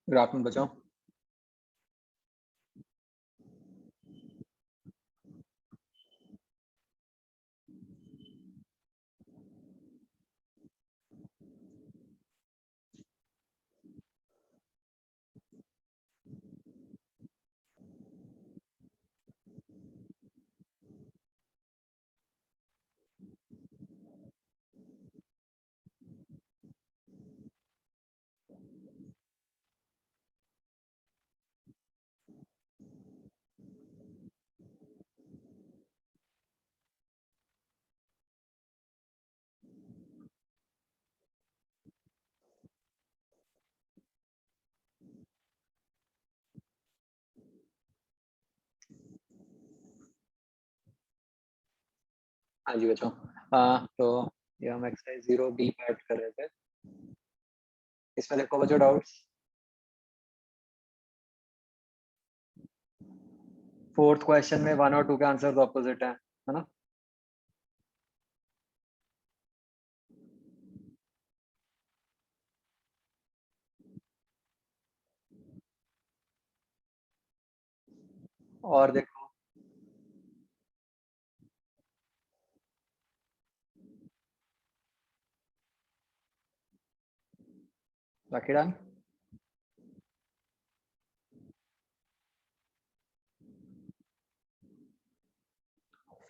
Graph में बचाओ। हाँ जी बचाओ। तो ये हम एक्सरसाइज 0B पार्ट कर रहे थे। इसमें देखो बच्चों डाउट्स। फोर्थ क्वेश्चन में 1 और 2 के आंसर ऑपोजिट है ना? और देखो बाकी डन।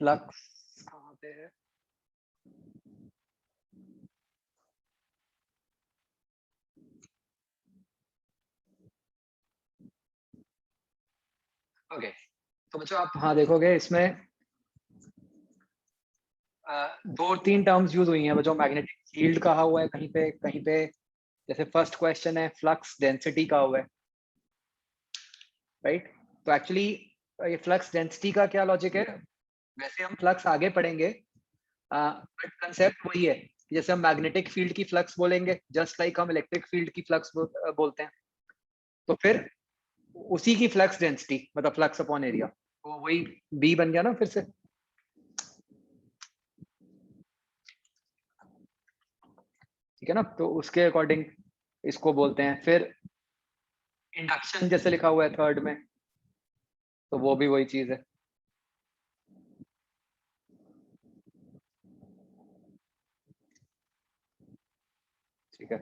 फ्लक्स कहाँ पे है? ओके, तो बच्चों आप हाँ देखोगे इसमें 2-3 टर्म्स यूज हुई हैं बच्चों। मैग्नेटिक फील्ड कहा हुआ है कहीं पे। जैसे फर्स्ट क्वेश्चन है फ्लक्स डेंसिटी कहा हुआ है, राइट? तो एक्चुअली ये फ्लक्स डेंसिटी का क्या लॉजिक है? वैसे हम फ्लक्स आगे पढ़ेंगे, बट कंसेप्ट वही है कि जैसे हम मैग्नेटिक फील्ड की फ्लक्स बोलेंगे, जस्ट लाइक हम इलेक्ट्रिक फील्ड की फ्लक्स बोलते हैं। तो फिर उसी की फ्लक्स डेंसिटी मतलब फ्लक्स अपॉन एरिया, तो वही बी बन गया ना फिर से। ठीक है ना? तो उसके अकॉर्डिंग इसको बोलते हैं। फिर इंडक्शन जैसे लिखा हुआ है थर्ड में, तो वो भी वही चीज है। ठीक है,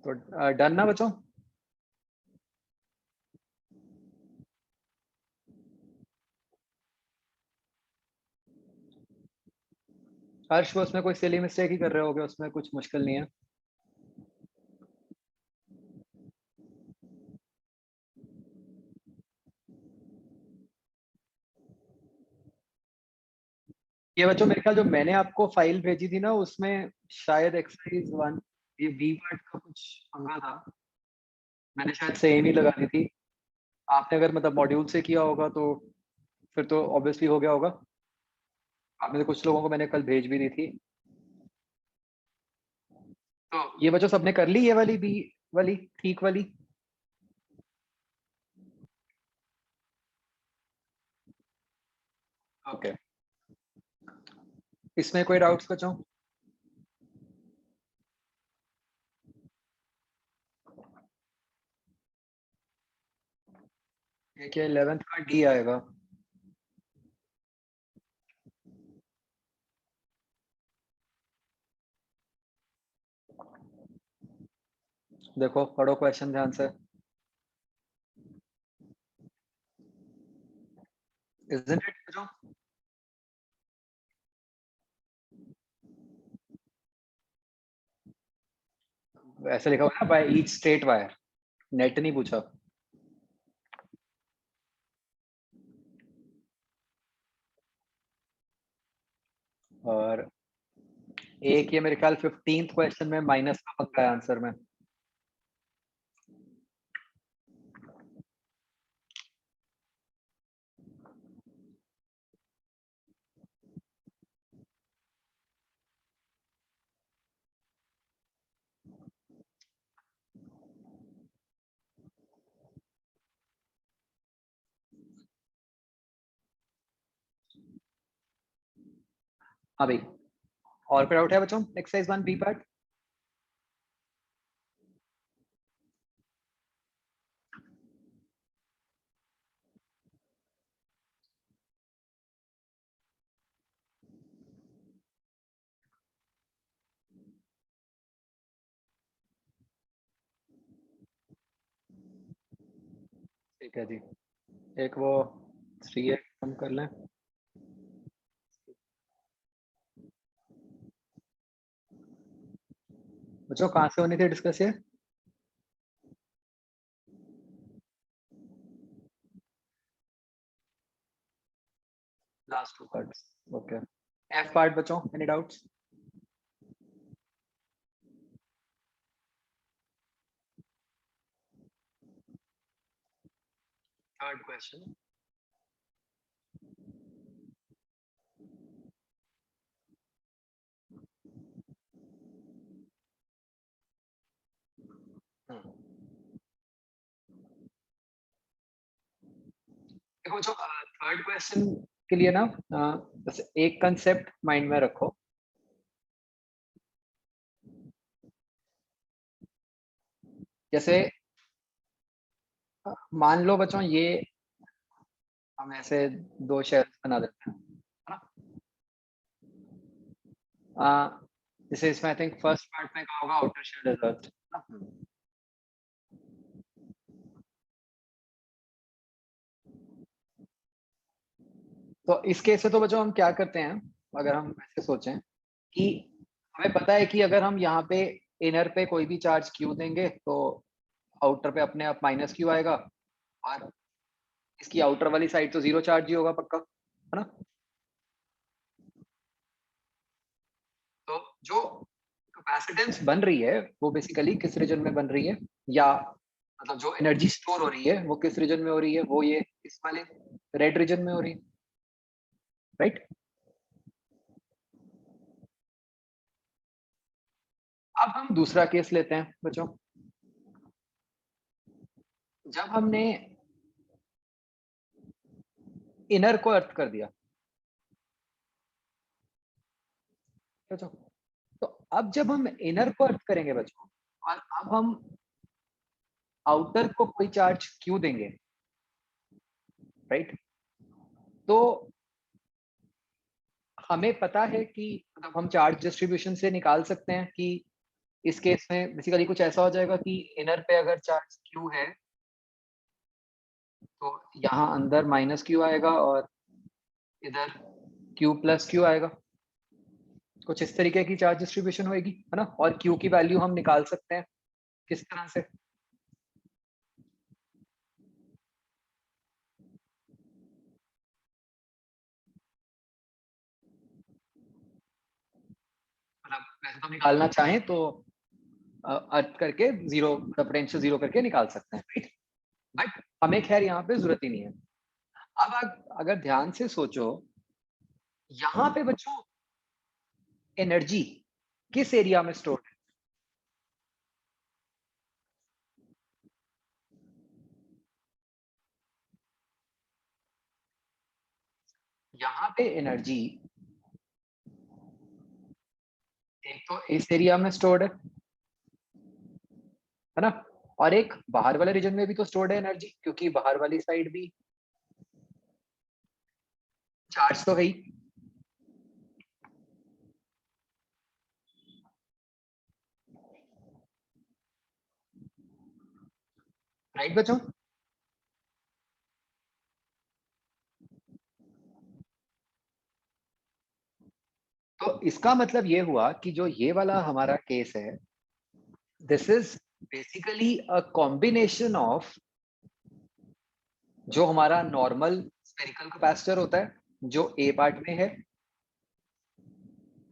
तो डन ना बच्चों? हर्ष वो उसमें कोई सिली मिस्टेक ही कर रहे होगे, उसमें कुछ मुश्किल नहीं है। ये बच्चों मेरे ख्याल जो मैंने आपको फाइल भेजी थी ना, उसमें शायद एक्सरसाइज 1 ये बी पार्ट का कुछ पंगा था। मैंने शायद सेम ही लगा दी थी। आपने अगर मतलब मॉड्यूल से किया होगा तो फिर तो ऑब्वियसली हो गया होगा। आप में से कुछ लोगों को मैंने कल भेज भी दी थी। तो ये बच्चों सबने कर ली ये वाली बी वाली ठीक वाली? ओके, इसमें कोई डाउट्स बच्चों? देखिए 11th का डी आएगा। देखो पढ़ो क्वेश्चन ध्यान से। Isn't it बच्चों? ऐसे लिखा हुआ है ना, by each straight wire. Net नहीं पूछा। और एक ये मेरे ख्याल 15th क्वेश्चन में माइनस का पंगा है आंसर में। हाँ भाई, और कोई डाउट है बच्चों एक्सरसाइज 1 बी पार्ट? ठीक है जी, एक वो 3x कम कर लें। बच्चों कहाँ से होनी थी डिस्कस ये? Last 2 parts, okay. F part बच्चों, एनी डाउट्स? Third question. देखो जो थर्ड क्वेश्चन के लिए ना बस एक कंसेप्ट माइंड में रखो। जैसे मान लो बच्चों ये हम ऐसे 2 शेल्स बना देते हैं, है ना? जैसे इसमें आई थिंक फर्स्ट पार्ट में कहा होगा आउटर शेल इज अर्थ, है ना? तो इस केस में तो बच्चों हम क्या करते हैं, अगर हम ऐसे सोचें कि हमें पता है कि अगर हम यहाँ पे इनर पे कोई भी चार्ज क्यू देंगे तो आउटर पे अपने आप माइनस क्यू आएगा, और इसकी आउटर वाली साइड तो जीरो चार्ज ही होगा पक्का, है ना? तो जो कैपेसिटेंस बन रही है वो बेसिकली किस रीजन में बन रही है, या मतलब जो एनर्जी स्टोर हो रही है वो किस रीजन में हो रही है, वो ये इस वाले रेड रीजन में हो रही है, राइट? अब हम दूसरा केस लेते हैं बच्चों। जब हमने इनर को अर्थ कर दिया बच्चों, तो अब जब हम इनर को अर्थ करेंगे बच्चों, और अब हम आउटर को कोई चार्ज क्यों देंगे, राइट? तो हमें पता है कि मतलब हम चार्ज डिस्ट्रीब्यूशन से निकाल सकते हैं कि इस केस में बेसिकली कुछ ऐसा हो जाएगा कि इनर पे अगर चार्ज क्यू है तो यहाँ अंदर माइनस क्यू आएगा और इधर क्यू प्लस क्यू आएगा। कुछ इस तरीके की चार्ज डिस्ट्रीब्यूशन होगी, है ना? और क्यू की वैल्यू हम निकाल सकते हैं किस तरह से? मतलब वैसे तो निकालना चाहें तो अर्थ करके जीरो, पोटेंशियल जीरो करके निकाल सकते हैं, राइट? बट हमें खैर यहाँ पे जरूरत ही नहीं है। अब अगर ध्यान से सोचो, यहाँ पे बच्चों एनर्जी किस एरिया में स्टोर है? यहाँ पे एनर्जी एक तो इस एरिया में स्टोर्ड है ना? और एक बाहर वाले रीजन में भी तो स्टोर्ड है एनर्जी, क्योंकि बाहर वाली साइड भी चार्ज तो है ही, राइट बच्चों? तो इसका मतलब ये हुआ कि जो ये वाला हमारा केस है, this is basically a combination of जो हमारा नॉर्मल स्फेरिकल कैपेसिटर होता है जो ए पार्ट में है,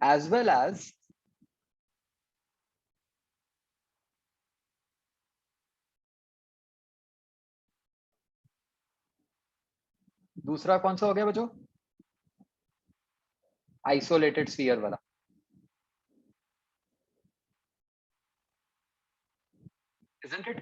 एज वेल एज दूसरा कौन सा हो गया बच्चों? आइसोलेटेड स्फीयर वाला, इजंट इट?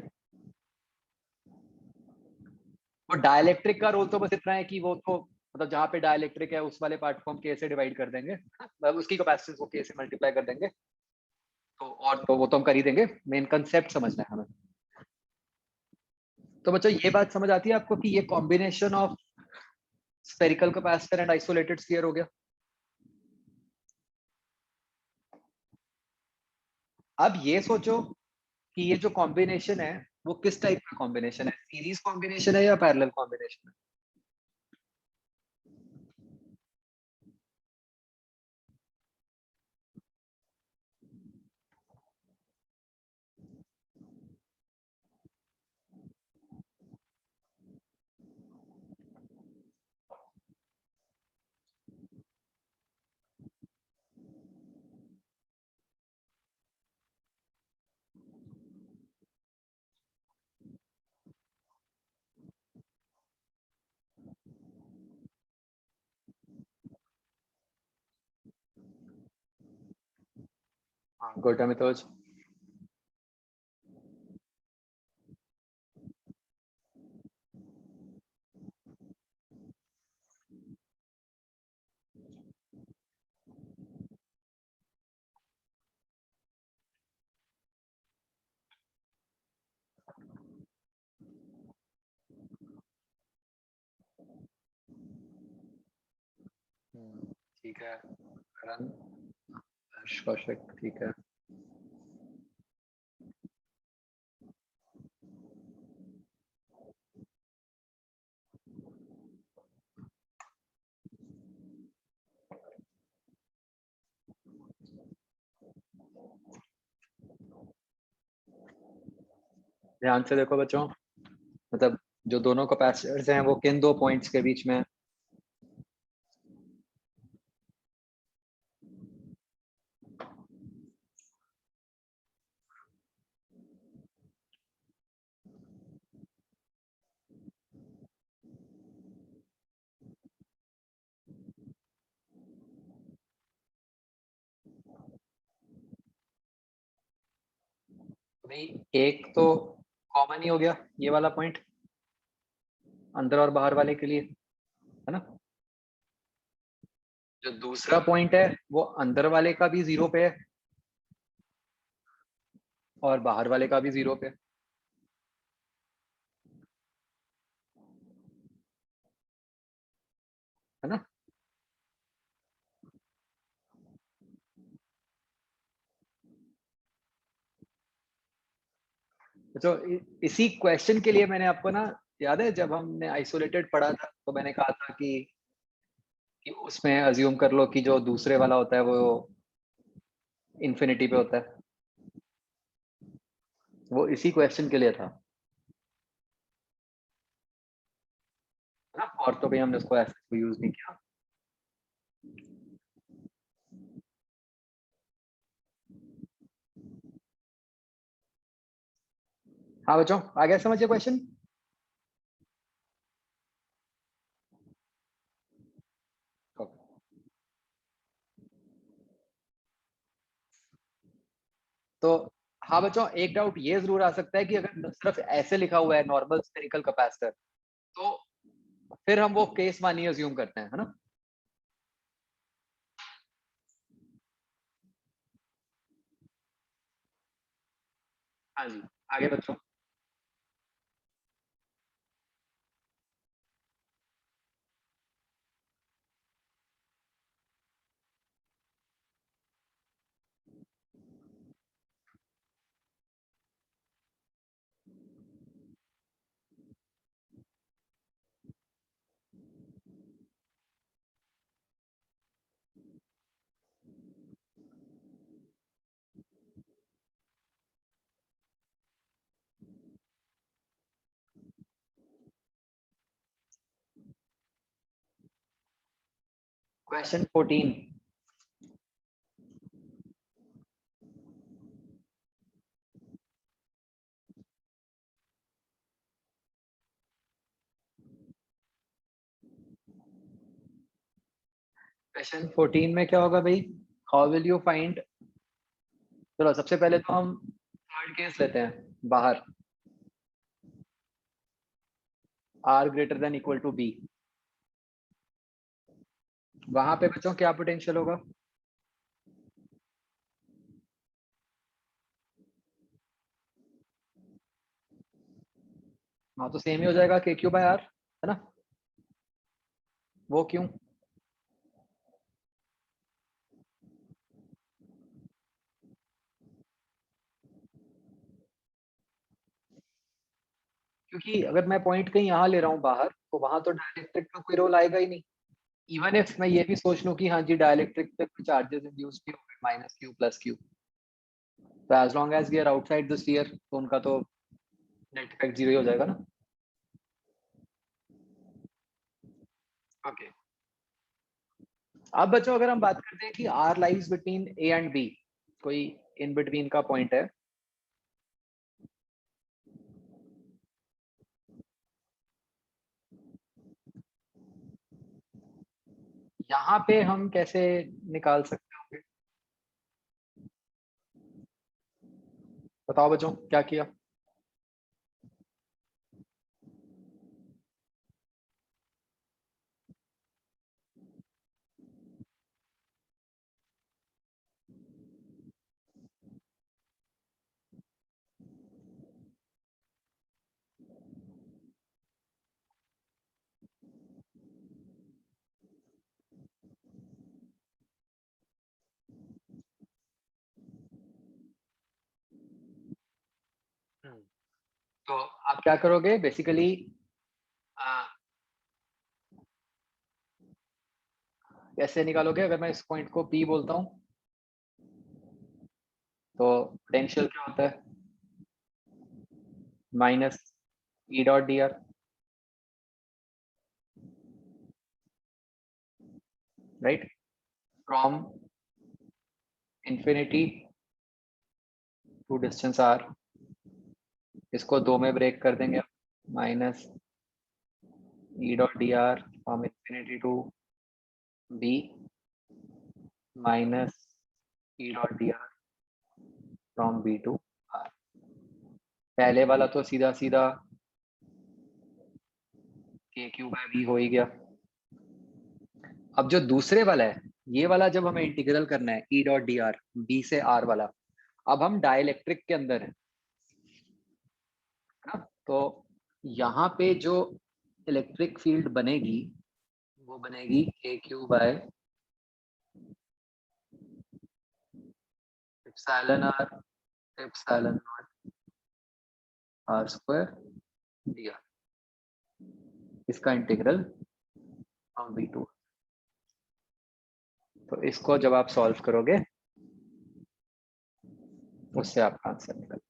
वो डाइलेक्ट्रिक का रोल तो बस इतना है कि वो तो मतलब जहाँ पे डाइलेक्ट्रिक है उस वाले पार्ट को हम के से डिवाइड कर देंगे, मतलब उसकी कैपेसिटेंस को के से मल्टीप्लाई कर देंगे, तो और तो वो तो हम कर ही देंगे, मेन कंसेप्ट समझना है हमें। तो बच्चों ये बात समझ आती है आपको कि ये combination of spherical capacitor and isolated sphere हो गया। अब ये सोचो कि ये जो कॉम्बिनेशन है वो किस टाइप का कॉम्बिनेशन है, सीरीज कॉम्बिनेशन है या पैरेलल कॉम्बिनेशन है? हाँ, ग्लूटामेटोज। ठीक है। करण, हर्ष, कौशिक, ठीक है। ध्यान से देखो बच्चों, मतलब जो दोनों कैपेसिटर्स हैं वो किन दो पॉइंट्स के बीच में है? भाई एक तो कॉमन ही हो गया, ये वाला पॉइंट अंदर और बाहर वाले के लिए, है ना। जो दूसरा पॉइंट है वो अंदर वाले का भी 0 पे है और बाहर वाले का भी 0 पे है ना। तो इसी क्वेश्चन के लिए मैंने आपको ना, याद है जब हमने आइसोलेटेड पढ़ा था तो मैंने कहा था कि उसमें अज्यूम कर लो कि जो दूसरे वाला होता है वो इन्फिनिटी पे होता है। वो इसी क्वेश्चन के लिए था, है ना। और तो भी हमने उसको ऐसे यूज नहीं किया। हाँ बच्चों, आ गया समझ क्वेश्चन। तो हाँ बच्चों, एक डाउट ये जरूर आ सकता है कि अगर सिर्फ ऐसे लिखा हुआ है नॉर्मल स्फेरिकल कैपेसिटर, तो फिर हम वो केस मानी अज्यूम करते हैं, है ना। हाँ जी, आगे बच्चों। क्वेश्चन 14। क्वेश्चन 14 में क्या होगा भाई? हाउ विल यू फाइंड, चलो सबसे पहले तो हम थर्ड केस लेते हैं, बाहर R greater than equal to B. वहां पे बच्चों क्या पोटेंशियल होगा? हाँ तो सेम ही हो जाएगा के क्यू बाय आर, है ना। वो क्यों? क्योंकि अगर मैं पॉइंट कहीं यहाँ ले रहा हूँ बाहर, तो वहां तो डाइलेक्ट्रिक का कोई रोल आएगा ही नहीं। इवन इफ मैं ये भी सोच लूँ कि हाँ जी डाइलेक्ट्रिक पे कुछ चार्जेस इंड्यूस भी हो गए, माइनस क्यू प्लस क्यू, तो as long as we are outside the sphere, तो उनका तो नेट इफेक्ट जीरो ही हो जाएगा ना। ओके, अब बच्चों अगर हम बात करते हैं कि R lies between A and B, कोई इन बिटवीन का पॉइंट है, यहाँ पे हम कैसे निकाल सकते होंगे, बताओ बच्चों क्या किया। तो आप क्या करोगे बेसिकली, कैसे निकालोगे, अगर मैं इस पॉइंट को P बोलता हूँ तो पोटेंशियल क्या होता है, minus E dot D R, right, from infinity to distance R, इसको दो में ब्रेक कर देंगे, minus E dot D R from infinity to B minus E dot D R from B to R। पहले वाला तो सीधा सीधा के क्यू बाय बी हो ही गया। अब जो दूसरे वाला है, ये वाला जब हमें इंटीग्रल करना है E dot D R B से R वाला, अब हम डाइलेक्ट्रिक के अंदर है ना, तो यहाँ पे जो इलेक्ट्रिक फील्ड बनेगी वो बनेगी के Q by epsilon R epsilon naught R square D R, इसका इंटीग्रल फ्रॉम बी टू। तो इसको जब आप सॉल्व करोगे उससे आपका आंसर निकल।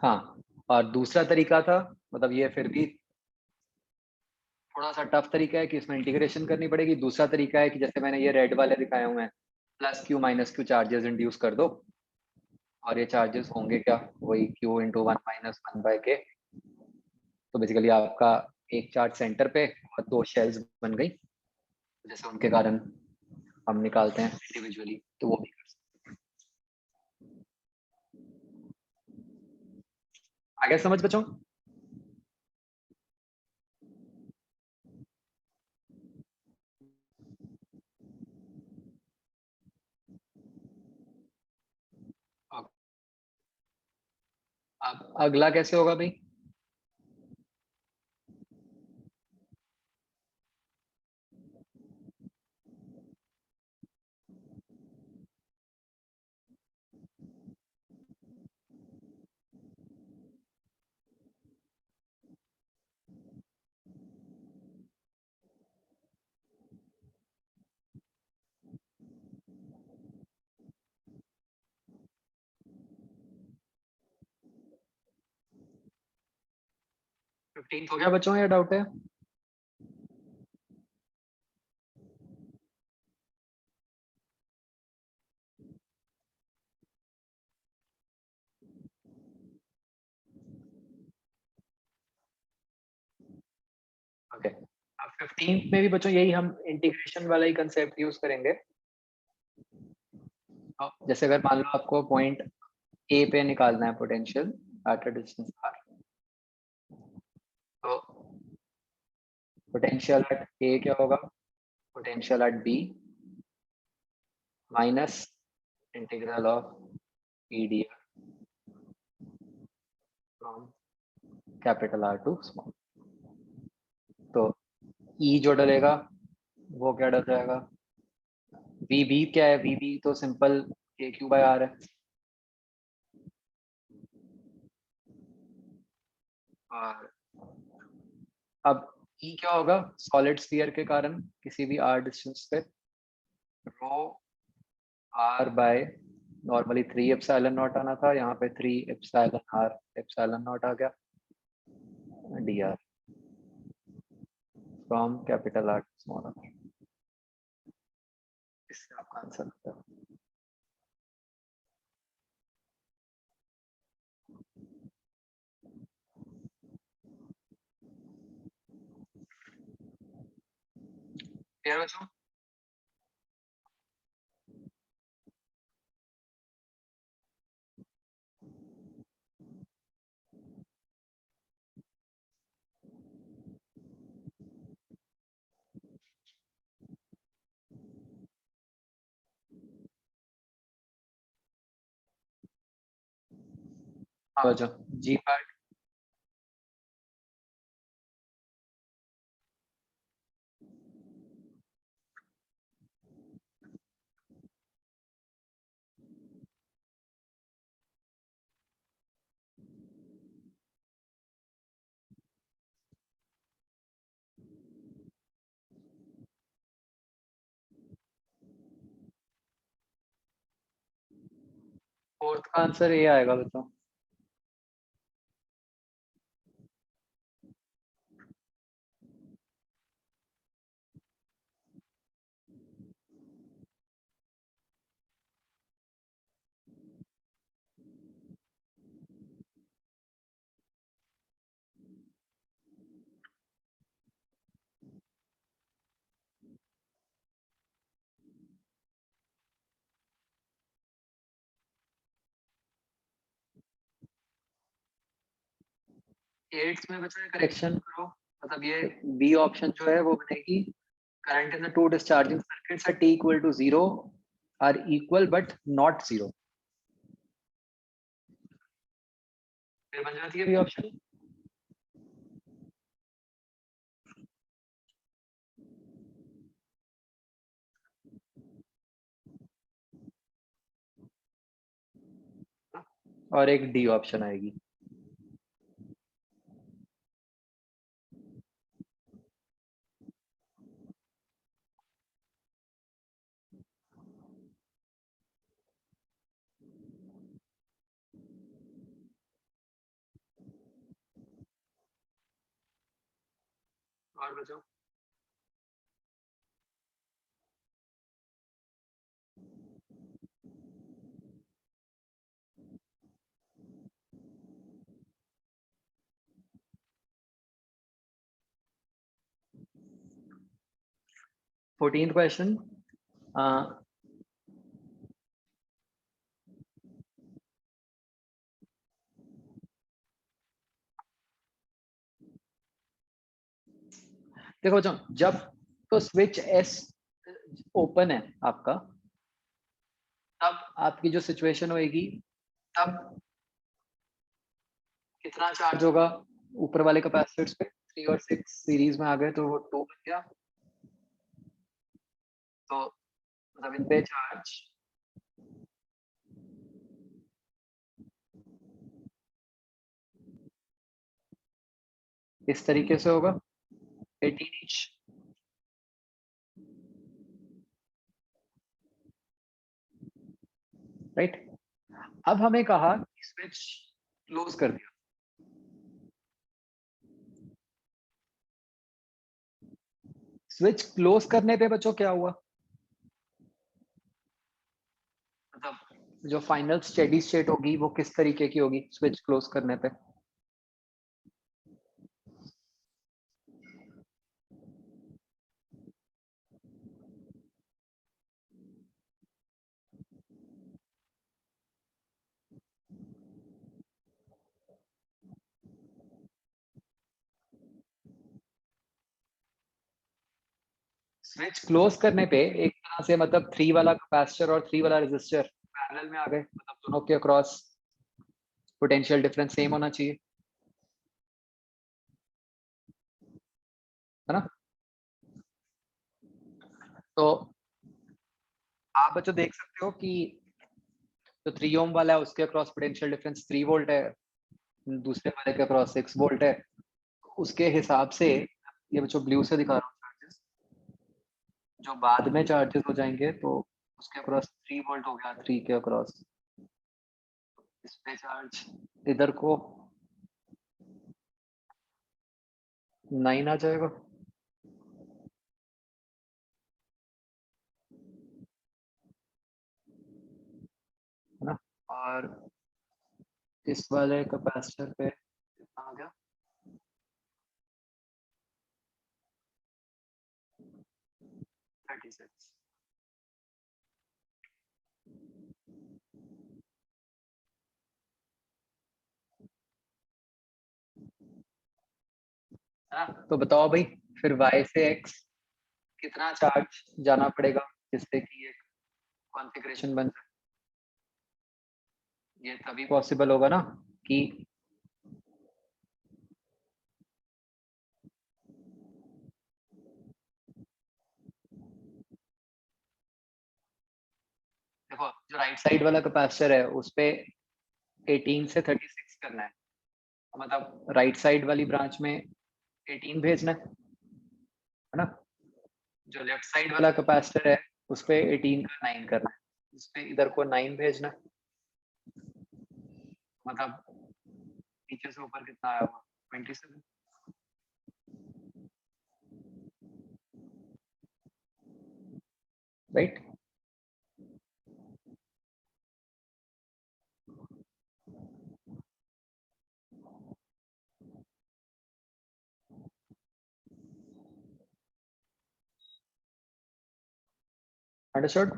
हाँ, और दूसरा तरीका था, मतलब ये फिर भी थोड़ा सा टफ तरीका है कि इसमें इंटीग्रेशन करनी पड़ेगी। दूसरा तरीका है कि जैसे मैंने ये रेड वाले दिखाए हुए हैं, plus Q minus Q charges induce कर दो, और ये चार्जेस होंगे क्या, वही Q into one minus one by के। तो बेसिकली आपका एक चार्ज सेंटर पे और दो शेल्स बन गई, जैसे उनके कारण हम निकालते हैं इंडिविजुअली, तो वो भी कर सकते हैं। आगे समझ बच्चों। अब अगला कैसे होगा भाई, फिफ्टीन हो गया बच्चों या डाउट है। ओके, अब 15 में भी बच्चों यही हम इंटीग्रेशन वाला ही कंसेप्ट यूज करेंगे। जैसे अगर मान लो आपको पॉइंट ए पे निकालना है potential at a distance R, तो पोटेंशियल एट ए क्या होगा, potential at B minus integral of E D R from capital R to small. तो ई जो डलेगा वो क्या डल जाएगा? वी बी क्या है? वी बी तो सिंपल के क्यू बाय आर है। और अब ई क्या होगा सॉलिड स्फीयर के कारण किसी भी आर डिस्टेंस पे? Rho R by normally 3 epsilon not आना था, यहाँ पे 3 एप्सिलॉन आर एप्सिलॉन नॉट आ गया D R from capital R small R. इससे आपका आंसर होता है। क्लियर बच्चों? हाँ बच्चों, जी पार्ट। फोर्थ का आंसर ये आएगा बच्चों। एट्थ में बच्चों करेक्शन करो, मतलब ये बी ऑप्शन जो है वो बनेगी current in the two discharging circuits at t equal to 0 are equal but not 0। फिर बन जाती है बी ऑप्शन। और एक डी ऑप्शन आएगी। और बच्चों 14th क्वेश्चन। देखो बच्चों, जब तो स्विच एस ओपन है आपका, तब आपकी जो सिचुएशन होएगी, तब कितना चार्ज होगा ऊपर वाले कैपेसिटर्स पे? 3 और 6 सीरीज में आ गए तो वो 2 बन गया। तो मतलब इन पे चार्ज इस तरीके से होगा 18 इंच, राइट। अब हमें कहा स्विच क्लोज कर दिया। स्विच क्लोज करने पे बच्चों क्या हुआ? मतलब जो फाइनल स्टेडी स्टेट होगी वो किस तरीके की होगी स्विच क्लोज करने पे? स्विच क्लोज करने पे एक तरह से मतलब 3 वाला कैपेसिटर और 3 वाला रेजिस्टर पैरेलल में आ गए, मतलब दोनों के अक्रॉस पोटेंशियल डिफरेंस सेम होना चाहिए, है ना? तो आप बच्चों देख सकते हो कि जो 3 ओम वाला है उसके अक्रॉस पोटेंशियल डिफरेंस 3 वोल्ट है, दूसरे वाले के अक्रॉस 6 वोल्ट है। उसके हिसाब से ये बच्चों ब्लू से दिखा रहा हूँ चार्जेस, जो बाद में चार्जेस हो जाएंगे तो उसके अक्रॉस 3 वोल्ट हो गया, 3 के अक्रॉस। इस पे चार्ज इधर को 9 आ जाएगा। है ना? और इस वाले कैपेसिटर पे कितना आ गया? 36। है ना? तो बताओ भाई, फिर y से x कितना चार्ज जाना पड़ेगा जिससे कि एक कॉन्फ़िगरेशन बन जाए? ये तभी पॉसिबल होगा ना कि देखो, जो राइट साइड वाला कैपेसिटर है उस पे 18 से 36 करना है। मतलब राइट साइड वाली ब्रांच में 18 भेजना है ना? जो लेफ्ट साइड वाला कैपेसिटर है उस पे 18 का 9 करना है। इस पे इधर को 9 भेजना है। मतलब नीचे से ऊपर कितना आया होगा? 27। राइट? अंडरस्टूड?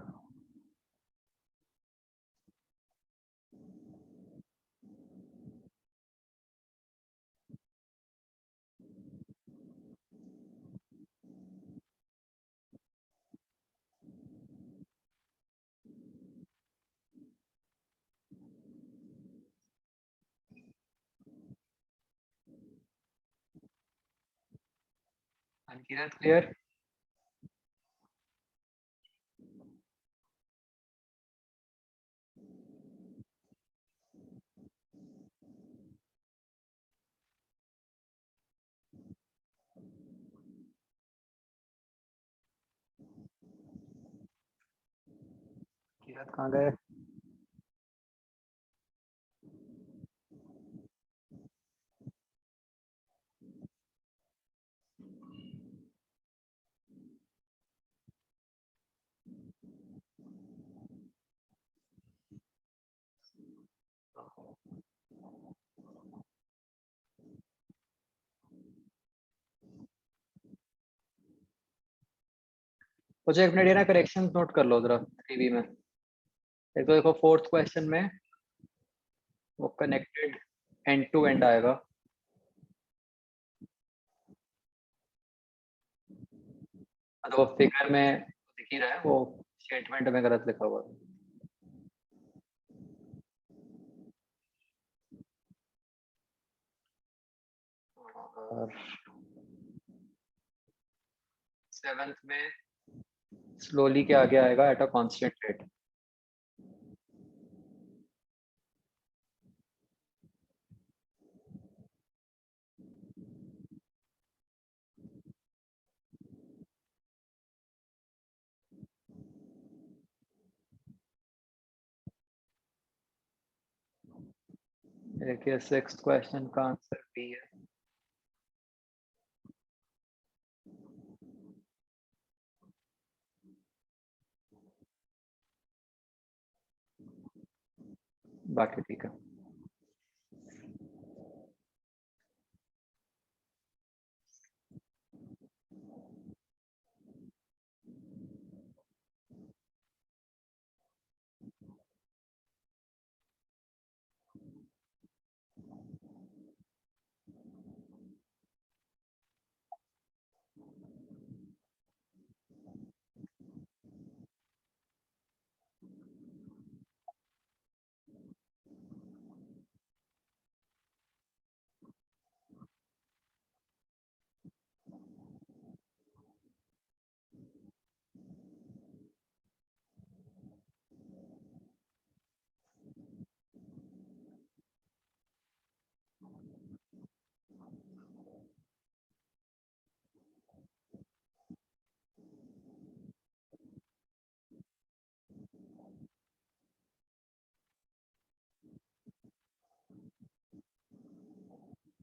अनकिरत क्लियर? किरत कहाँ गए? मुझे एक मिनट ये ना करेक्शन नोट कर लो जरा टीवी में। एक तो देखो फोर्थ क्वेश्चन में वो कनेक्टेड एंड टू एंड आएगा। तो फिगर में दिख ही रहा है, वो स्टेटमेंट में गलत लिखा हुआ है। और 7th में स्लोली के आगे आएगा एट अ कांस्टेंट रेट। देखिए 6th क्वेश्चन का आंसर बी है। बाकी ठीक है।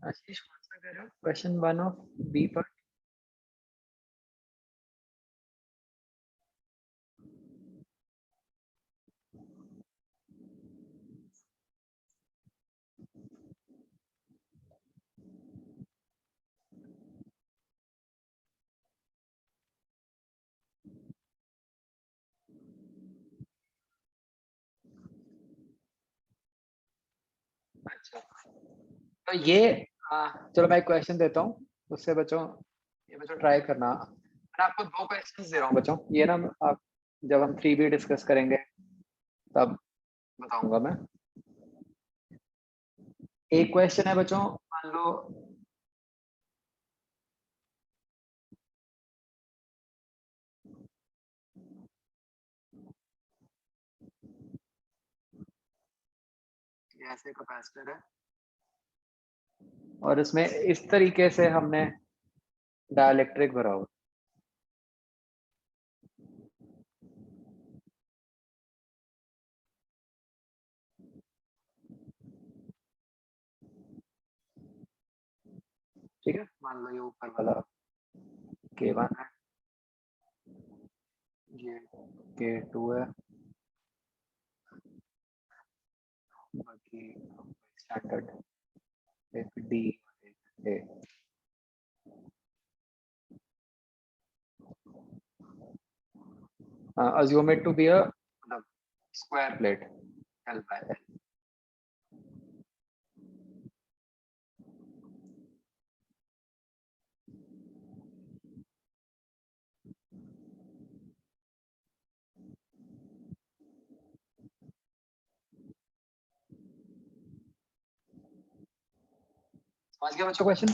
आशीष कौन सा कह रहे हो? क्वेश्चन 1 ऑफ बी पर। अच्छा, तो ये चलो मैं एक क्वेश्चन देता हूँ, उससे बच्चों ये बच्चों ट्राई करना। मैं आपको 2 क्वेश्चंस दे रहा हूँ बच्चों, ये ना आप जब हम 3B डिस्कस करेंगे तब बताऊँगा मैं। एक क्वेश्चन है बच्चों, मान लो ये ऐसे कैपेसिटर है और इसमें इस तरीके से हमने डाइलेक्ट्रिक भरा हुआ। ठीक है, मान लो ये ऊपर वाला K1 है, ये K2 है, बाकी स्टैंडर्ड एक D A। assume it to be a square plate L by L। समझ गया बच्चों क्वेश्चन?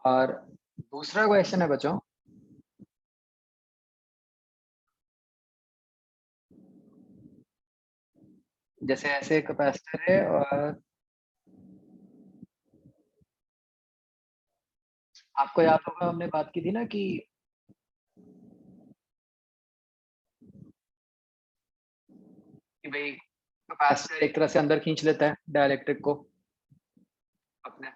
और दूसरा क्वेश्चन है बच्चों, जैसे ऐसे कैपेसिटर है और आपको याद होगा हमने बात की थी ना कि भाई कैपेसिटर एक तरह से अंदर खींच लेता है डाइलेक्ट्रिक को अपने।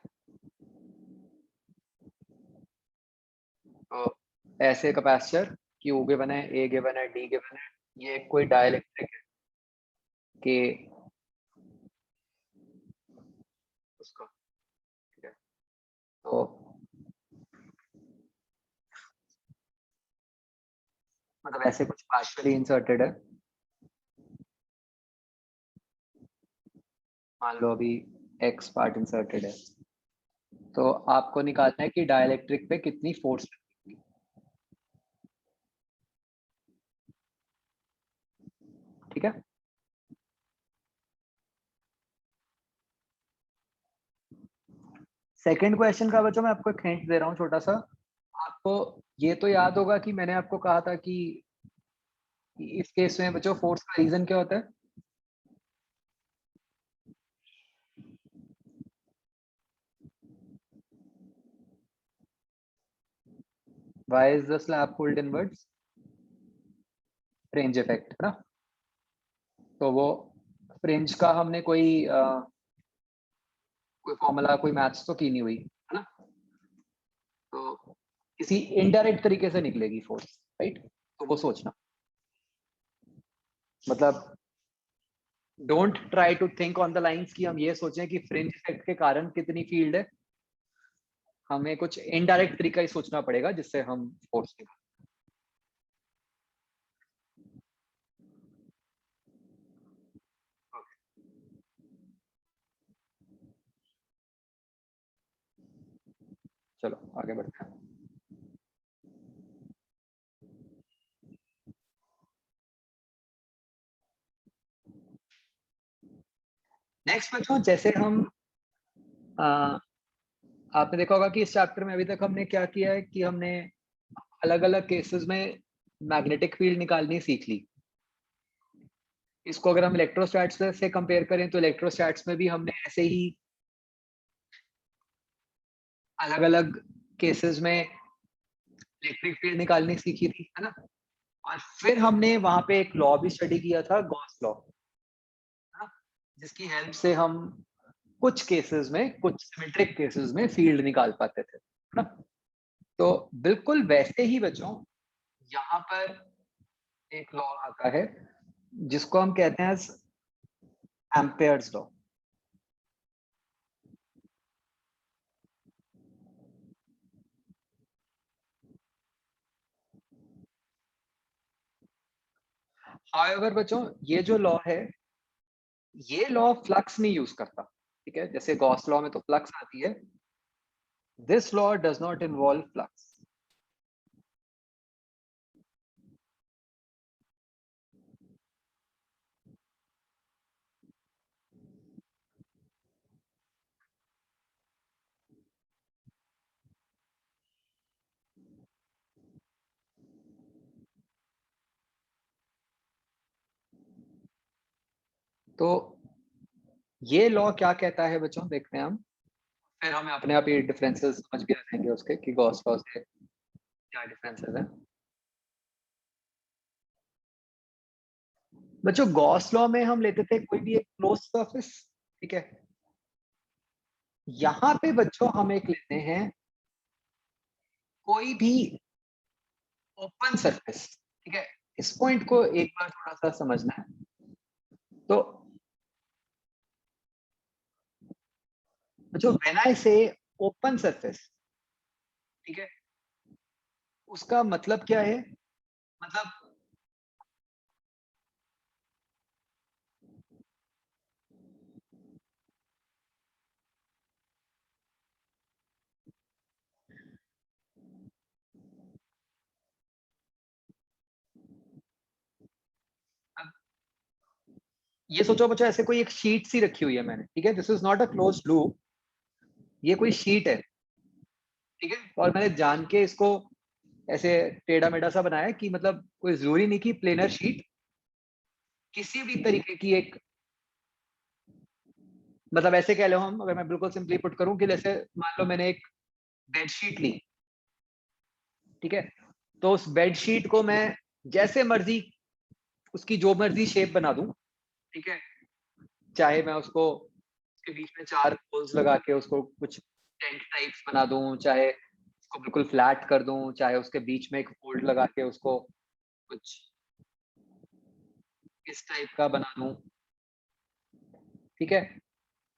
तो ऐसे कैपेसिटर Q गिवन है, A गिवन है, D गिवन है, ये कोई डाइलेक्ट्रिक है कि उसका, ठीक है। तो मतलब ऐसे कुछ पार्शियली इंसर्टेड है, मान लो अभी X पार्ट इंसर्टेड है, तो आपको निकालना है कि डाइलेक्ट्रिक पे कितनी फोर्स, ठीक है। सेकंड क्वेश्चन का बच्चों मैं आपको एक हिंट दे रहा हूँ छोटा सा। आपको ये तो याद होगा कि मैंने आपको कहा था कि इस केस में बच्चों फोर्स का रीजन क्या होता है? Why is the slab pulled inwards? Fringe effect है ना। तो वो फ्रिंज का हमने कोई फॉर्मूला कोई मैथ्स तो की नहीं हुई है ना, तो किसी इनडायरेक्ट तरीके से निकलेगी फोर्स, राइट? तो वो सोचना, मतलब don't try to think on the lines कि हम ये सोचें कि फ्रिंज इफेक्ट के कारण कितनी फील्ड है। हमें कुछ इनडायरेक्ट तरीका ही सोचना पड़ेगा जिससे हम फोर्स निकाल। चलो आगे बढ़ते हैं। नेक्स्ट बच्चों, जैसे हम आपने देखा होगा कि इस चैप्टर में अभी तक हमने क्या किया है कि हमने अलग अलग केसेस में मैग्नेटिक फील्ड निकालनी सीख ली। इसको अगर हम इलेक्ट्रोस्टैट्स से कंपेयर करें तो इलेक्ट्रोस्टैट्स में भी हमने ऐसे ही अलग अलग केसेस में इलेक्ट्रिक फील्ड निकालनी सीखी थी, है ना। और फिर हमने वहां पे एक लॉ भी स्टडी किया था, गॉस लॉ, है ना। जिसकी हेल्प से हम कुछ केसेस में, कुछ सिमेट्रिक केसेस में फील्ड निकाल पाते थे, है ना? तो बिल्कुल वैसे ही बच्चों यहाँ पर एक लॉ आता है जिसको हम कहते हैं एम्पेयर्स लॉ। हाउएवर बच्चों, ये जो लॉ है, ये लॉ फ्लक्स नहीं यूज करता, ठीक है? जैसे गॉस लॉ में तो फ्लक्स आती है, this law does not involve flux. तो ये लॉ क्या कहता है बच्चों, देखते हैं हम, फिर हमें अपने आप ये डिफरेंसेस समझ भी आ जाएंगे उसके कि गॉस लॉ से क्या डिफरेंसेस है। बच्चों गॉस लॉ में हम लेते थे कोई भी एक क्लोज सरफेस, ठीक है? यहाँ पे बच्चों हम एक लेते हैं कोई भी ओपन सरफेस, ठीक है? इस पॉइंट को एक बार थोड़ा सा समझना है। तो बच्चों व्हेन आई से ओपन सरफेस, ठीक है, उसका मतलब क्या है? मतलब अब ये सोचो बच्चों, ऐसे कोई एक शीट सी रखी हुई है मैंने, ठीक है? This is not a close loop, ये कोई शीट है, ठीक है? और मैंने जान के इसको ऐसे टेढ़ा मेढ़ा सा बनाया है कि मतलब कोई जरूरी नहीं कि प्लेनर शीट, किसी भी तरीके की एक, मतलब ऐसे कह लो हम, अगर मैं बिल्कुल सिंपली पुट करूं कि जैसे मान लो मैंने एक बेडशीट ली, ठीक है? तो उस बेडशीट को मैं जैसे मर्जी, उसकी जो मर्जी शेप बना दूं, ठीक है? चाहे मैं उसको उसके बीच में चार होल्स लगा के उसको कुछ टेंट टाइप्स बना दूं, चाहे उसको बिल्कुल फ्लैट कर दूं, चाहे उसके बीच में एक फोल्ड लगा के उसको कुछ इस टाइप का बना दूं, ठीक है?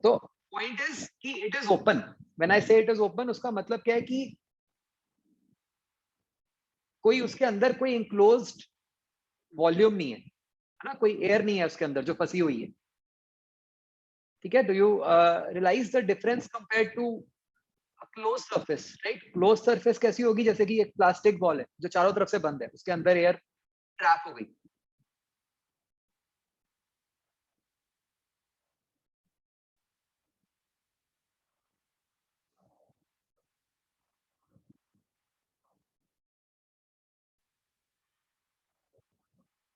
तो पॉइंट इज कि it is open. When I से इट इज ओपन, उसका मतलब क्या है कि कोई उसके अंदर कोई इंक्लोज्ड वॉल्यूम नहीं है ना? कोई एयर नहीं है उसके अंदर जो फंसी हुई है, ठीक है? Do you realise the difference compare to close surface, right? Close surface कैसी होगी? जैसे कि एक प्लास्टिक बॉल है जो चारों तरफ से बंद है, उसके अंदर एयर ट्रैप हो गई।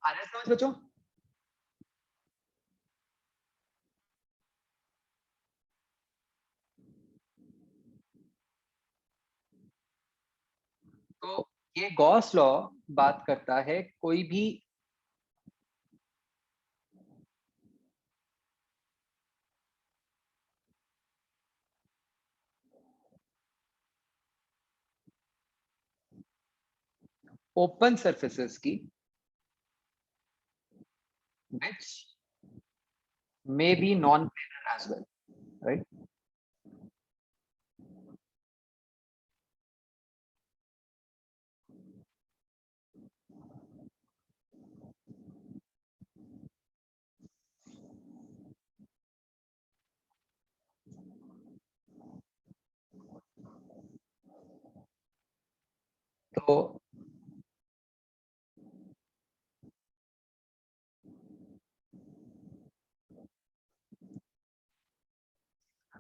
आ रहा है समझ बच्चों? तो ये गॉस लॉ बात करता है कोई भी ओपन सरफेसेस की which may be non-planar as well, right?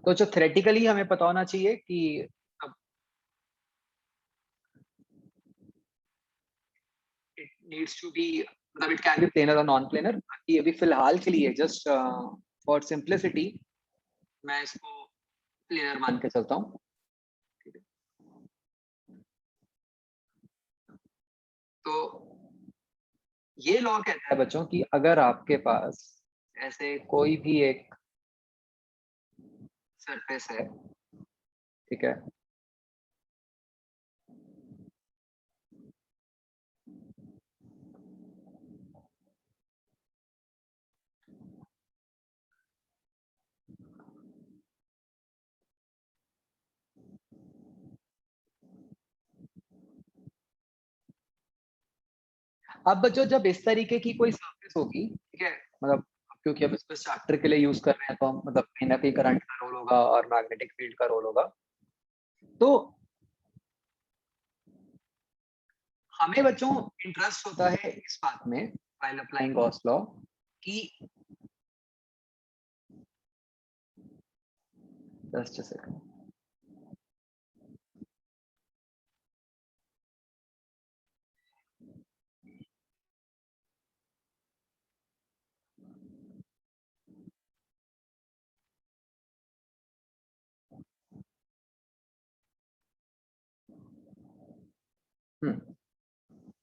तो जो थ्योरेटिकली हमें पता होना चाहिए कि इट नीड्स टू बी, मतलब इट कैन बी प्लेनर और नॉन प्लेनर। बाकी अभी फिलहाल के लिए जस्ट फॉर सिंप्लिसिटी मैं इसको प्लेनर मान के चलता हूँ। तो ये लॉ कहता है बच्चों कि अगर आपके पास ऐसे कोई भी एक सरफेस है, ठीक है, अब बच्चों जब इस तरीके की कोई सरफेस होगी, ठीक है, मतलब क्योंकि अब इसको चैप्टर के लिए यूज कर रहे हैं तो हम मतलब कहीं ना कहीं करंट का रोल होगा और मैग्नेटिक फील्ड का रोल होगा, तो हमें बच्चों इंटरेस्ट होता है इस बात में व्हाइल अप्लाइंग गॉस लॉ कि जस्ट अ सेकंड,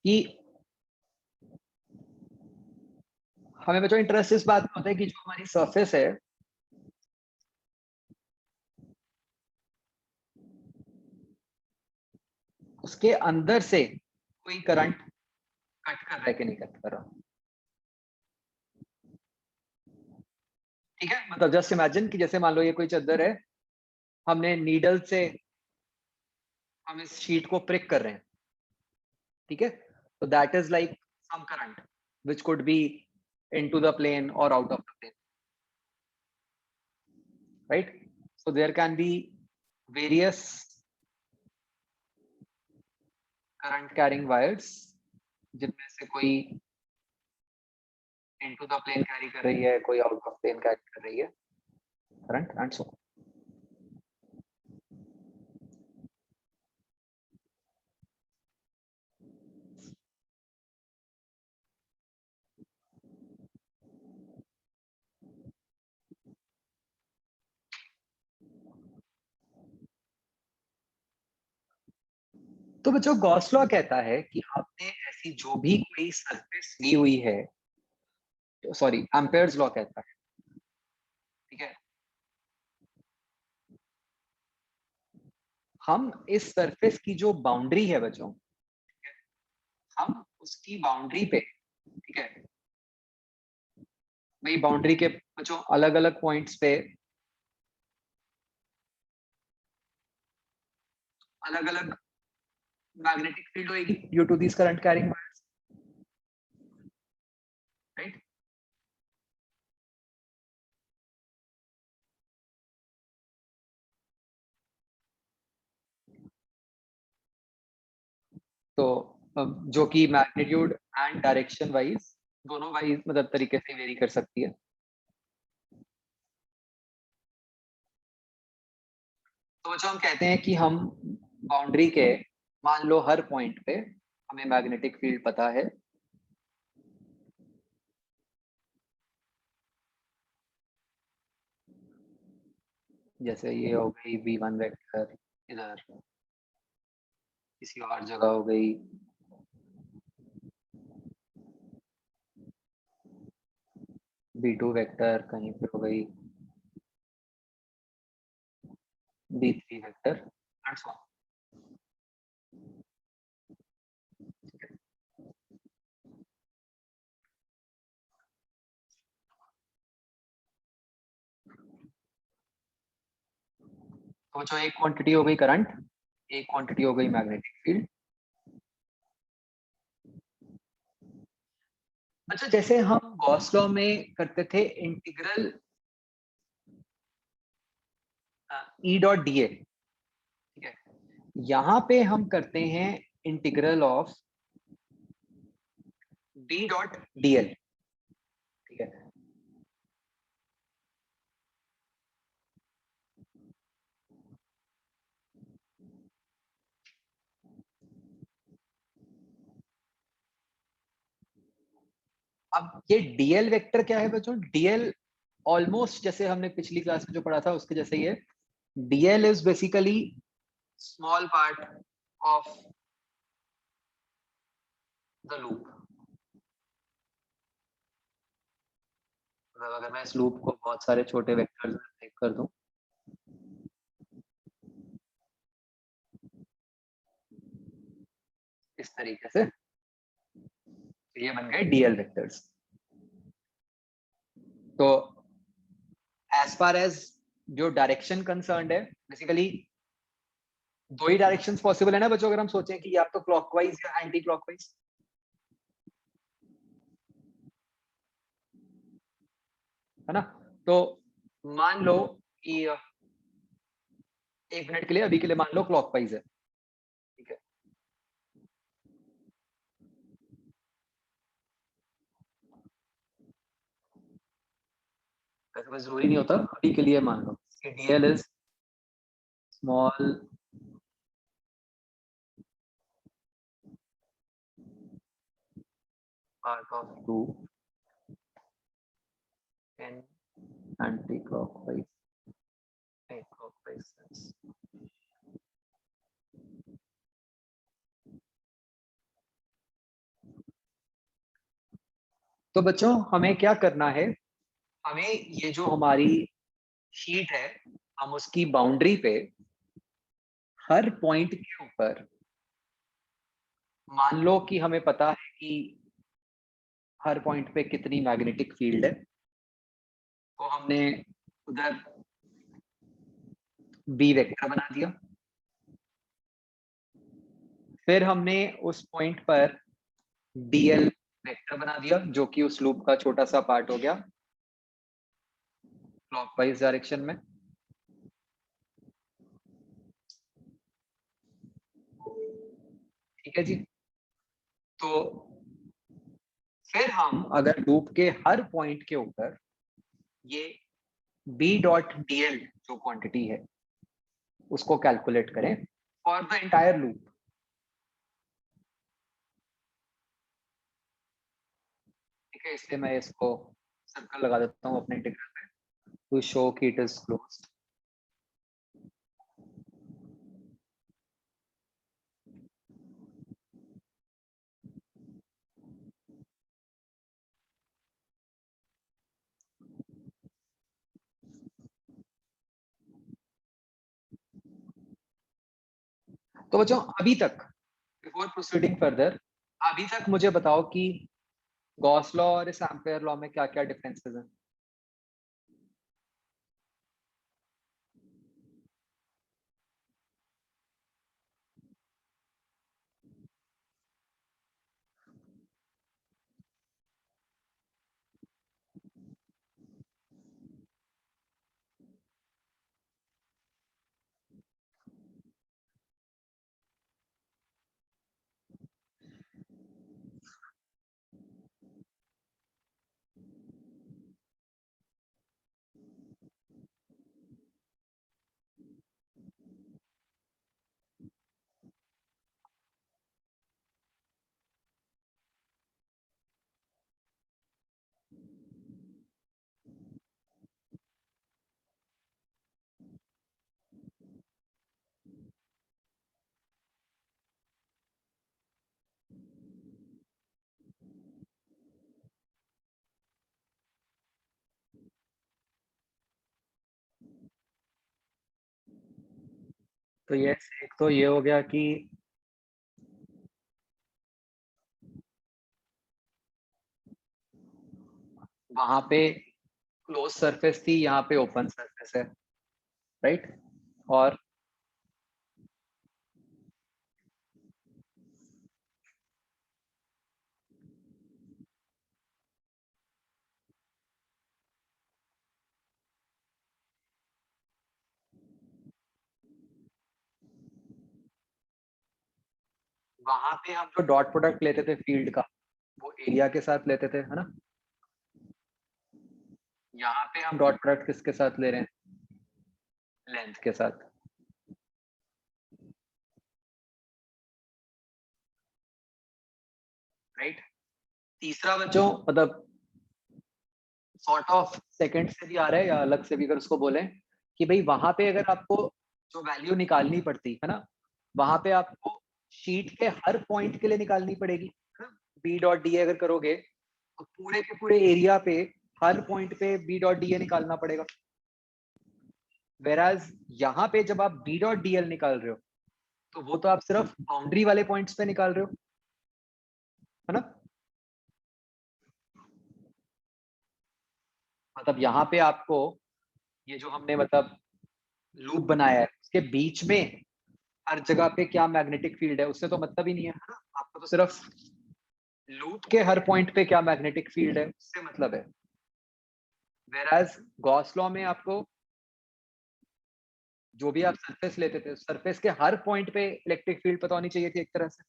कि हमें बच्चों इंटरेस्ट इस बात में होता है कि जो हमारी सरफेस है उसके अंदर से कोई करंट कट कर रहा है कि नहीं कट कर रहा, ठीक है, मतलब जस्ट इमेजिन कि जैसे मान लो ये कोई चादर है, हमने नीडल से हम इस शीट को प्रिक कर रहे हैं, ठीक है, तो that is like some current which could be into the plane or out of the plane, right? So there can be various current carrying wires जिनमें से कोई into the plane carry कर रही है, कोई out of plane carry कर रही है current and so on. तो बच्चों गॉस लॉ कहता है कि आपने ऐसी जो भी कोई सरफेस ली हुई है, सॉरी एम्पेयर्स लॉ कहता है, ठीक है, हम इस सरफेस की जो बाउंड्री है बच्चों, हम उसकी बाउंड्री पे, ठीक है, भाई बाउंड्री के बच्चों अलग अलग पॉइंट्स पे अलग अलग मैग्नेटिक फील्ड होगी due to this current carrying wires, right? तो जो कि मैग्नीट्यूड एंड डायरेक्शन वाइज दोनों वाइज मतलब तरीके से वेरी कर सकती है। तो जो हम कहते हैं कि हम बाउंड्री के मान लो हर पॉइंट पे हमें मैग्नेटिक फील्ड पता है, जैसे ये हो गई V1 वेक्टर, इधर किसी और जगह हो गई V2 वेक्टर, कहीं पे हो गई V3 vector and so on. तो जो एक क्वांटिटी हो गई करंट, एक क्वांटिटी हो गई मैग्नेटिक फील्ड। अच्छा जैसे हम गॉस लॉ में करते थे integral E dot D A, ठीक है, यहाँ पे हम करते हैं integral of D dot D L, ठीक है। अब ये डीएल वेक्टर क्या है बच्चों? डीएल ऑलमोस्ट जैसे हमने पिछली क्लास में जो पढ़ा था उसके जैसे ही है। DL is basically small part of the loop, मतलब अगर मैं इस लूप को बहुत सारे छोटे वेक्टर्स में ब्रेक कर दूं, इस तरीके से, तो ये बन गए डीएल वेक्टर्स। तो एज फार एज जो डायरेक्शन कंसर्न्ड है, बेसिकली दो ही डायरेक्शंस पॉसिबल है ना बच्चों, अगर हम सोचें कि या तो क्लॉकवाइज या एंटी क्लॉकवाइज, है ना। तो मान लो कि 1 मिनट के लिए, अभी के लिए मान लो क्लॉकवाइज है, ठीक है। वैसे कोई जरूरी नहीं होता, अभी के लिए मान लो कि DL is small part of loop in anti clockwise sense. तो बच्चों हमें क्या करना है, हमें ये जो हमारी शीट है, हम उसकी बाउंड्री पे हर पॉइंट के ऊपर, मान लो कि हमें पता है कि हर पॉइंट पे कितनी मैग्नेटिक फील्ड है, तो हमने उधर बी वेक्टर बना दिया। फिर हमने उस पॉइंट पर डीएल वेक्टर बना दिया, जो कि उस लूप का छोटा सा पार्ट हो गया क्लॉकवाइज डायरेक्शन में। ठीक है जी। तो फिर हम अगर लूप के हर पॉइंट के ऊपर ये बी डॉट डीएल जो क्वांटिटी है उसको कैलकुलेट करें फॉर द एंटायर लूप, ठीक है। इसलिए मैं इसको सर्कल लगा देता हूँ अपने इंटीग्रल में, टू शो कि इट इज क्लोज्ड। तो बच्चों अभी तक, बिफोर प्रोसीडिंग फर्दर, अभी तक मुझे बताओ कि गॉस लॉ और इस एम्पेयर लॉ में क्या क्या डिफरेंसेस हैं। तो ये एक तो ये हो गया कि वहां पे क्लोज सरफेस थी, यहाँ पे ओपन सरफेस है, राइट। और वहां पे हम जो डॉट प्रोडक्ट लेते थे फील्ड का, वो एरिया के साथ लेते थे, है ना। यहाँ पे हम डॉट प्रोडक्ट किसके साथ ले रहे हैं, लेंथ के साथ। राइट। तीसरा बच्चों मतलब सॉर्ट ऑफ सेकंड से भी आ रहा है, या अलग से भी अगर उसको बोलें कि भाई वहां पे अगर आपको जो वैल्यू निकालनी पड़ती है ना, वहां पे आपको शीट के हर पॉइंट के लिए निकालनी पड़ेगी, है ना। बी डॉट डी अगर करोगे तो पूरे के पूरे एरिया पे हर पॉइंट पे बी डॉट डी ए निकालना पड़ेगा। वेराज यहाँ पे जब आप बी डॉट डी एल निकाल रहे हो तो वो तो आप सिर्फ बाउंड्री वाले पॉइंट्स पे निकाल रहे हो, है ना। मतलब यहाँ पे आपको ये जो हमने मतलब लूप बनाया है उसके बीच में हर जगह पे क्या मैग्नेटिक फील्ड है उससे तो मतलब ही नहीं है ना। आपको तो सिर्फ लूप के हर पॉइंट पे क्या मैग्नेटिक फील्ड है उससे मतलब है। वेराज गॉस लॉ में आपको जो भी आप सरफेस लेते थे सरफेस के हर पॉइंट पे इलेक्ट्रिक फील्ड पता होनी चाहिए थी एक तरह से।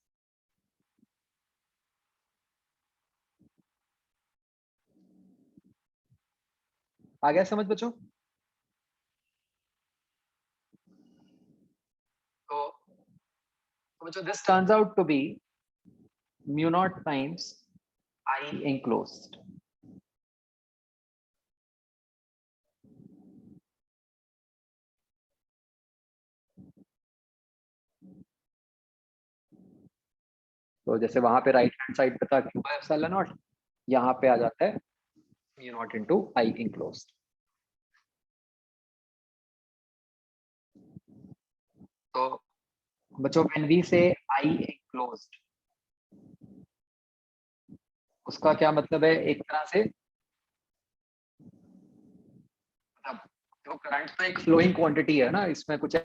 आ गया समझ बच्चों। तो बच्चों this turns out to be mu naught times I enclosed। तो जैसे वहां पे राइट हैंड साइड पे था क्यू बाय एप्सिलॉन नॉट, यहाँ पे आ जाता है mu naught into I enclosed। तो बच्चों व्हेन वी से आई enclosed उसका क्या मतलब है एक तरह से, मतलब तो करंट तो एक फ्लोइंग क्वांटिटी है ना, इसमें कुछ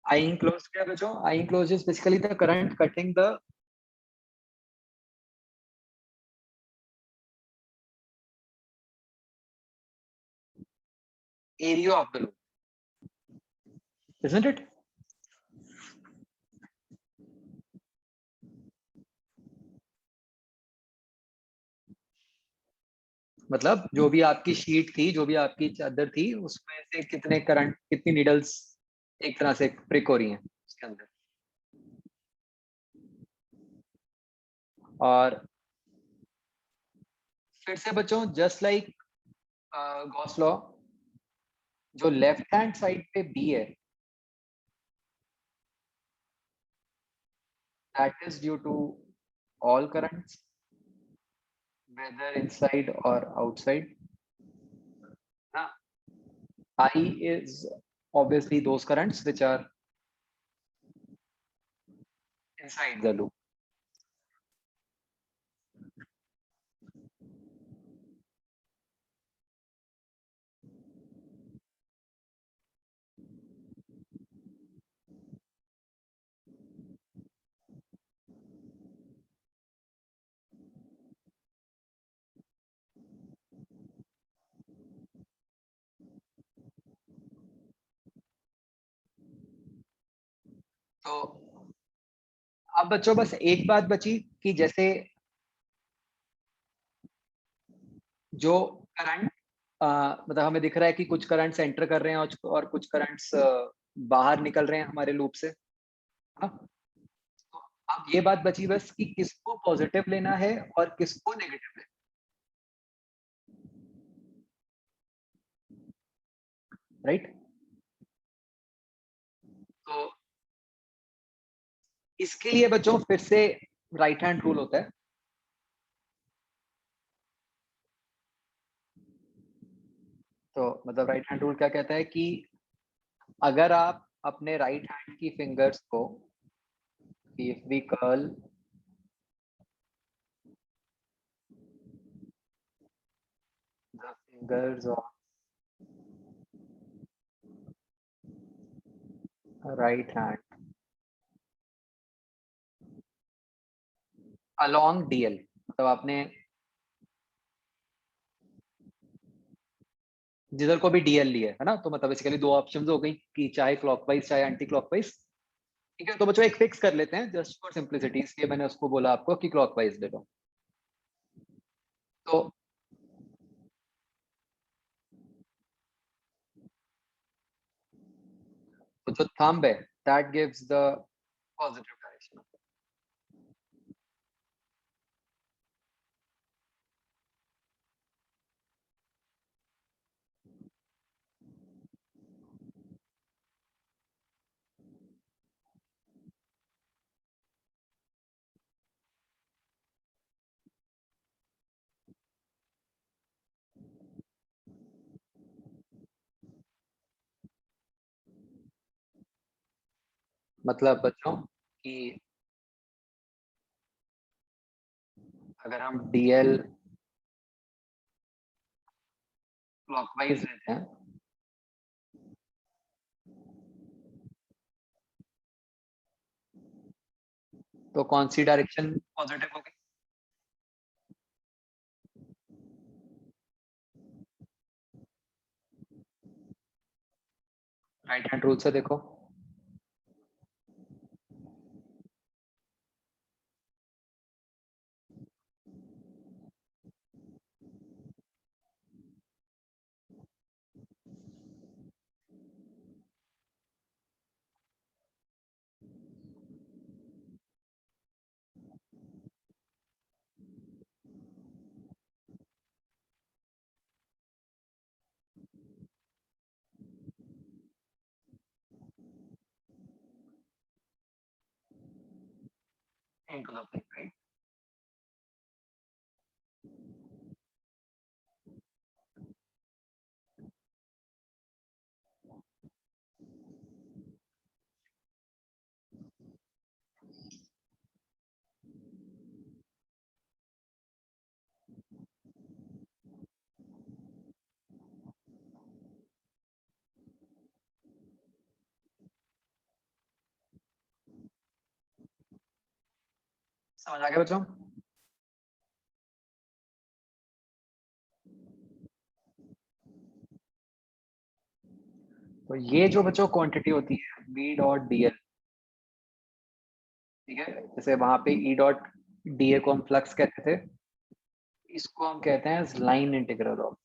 आई enclosed क्या बच्चों, आई enclosed is basically the current cutting the area of the loop, isn't it? मतलब जो भी आपकी शीट थी, जो भी आपकी चादर थी, उसमें से कितने करंट, कितनी नीडल्स एक तरह से प्रिक हो रही हैं उसके अंदर। और फिर से बच्चों जस्ट लाइक गॉस लॉ, जो लेफ्ट हैंड साइड पे बी है that is due to all currents whether inside or outside. Now, I is obviously those currents which are inside the loop. तो अब बच्चों बस एक बात बची कि जैसे जो करंट मतलब हमें दिख रहा है कि कुछ करंट्स एंटर कर रहे हैं और कुछ करंट्स बाहर निकल रहे हैं हमारे लूप से, हाँ? तो अब ये बात बची बस कि किसको पॉजिटिव लेना है और किसको नेगेटिव लेना है, राइट। तो इसके लिए बच्चों फिर से राइट हैंड रूल होता है। तो मतलब राइट हैंड रूल क्या कहता है कि अगर आप अपने राइट हैंड की फिंगर्स को, if we curl the fingers of right hand along DL, मतलब आपने जिधर को भी डीएल लिया है ना, तो मतलब बेसिकली दो ऑप्शंस हो गई कि चाहे क्लॉकवाइज चाहे एंटी क्लॉकवाइज। ठीक है, तो बच्चों एक फिक्स कर लेते हैं जस्ट फॉर सिंप्लिसिटी, इसलिए मैंने उसको बोला आपको कि क्लॉकवाइज ले लो। तो जो थंब है that gives the positive direction. मतलब बच्चों कि अगर हम डीएल क्लॉकवाइज लेते हैं तो कौन सी डायरेक्शन पॉजिटिव होगी? राइट हैंड रूल से देखो। Into the plane, right. समझ आ गया बच्चों? तो ये जो बच्चों क्वांटिटी होती है बी डॉट डीएल, ठीक है, जैसे वहां पे ई डॉट डीए को हम फ्लक्स कहते थे, इसको हम कहते हैं लाइन इंटीग्रल ऑफ।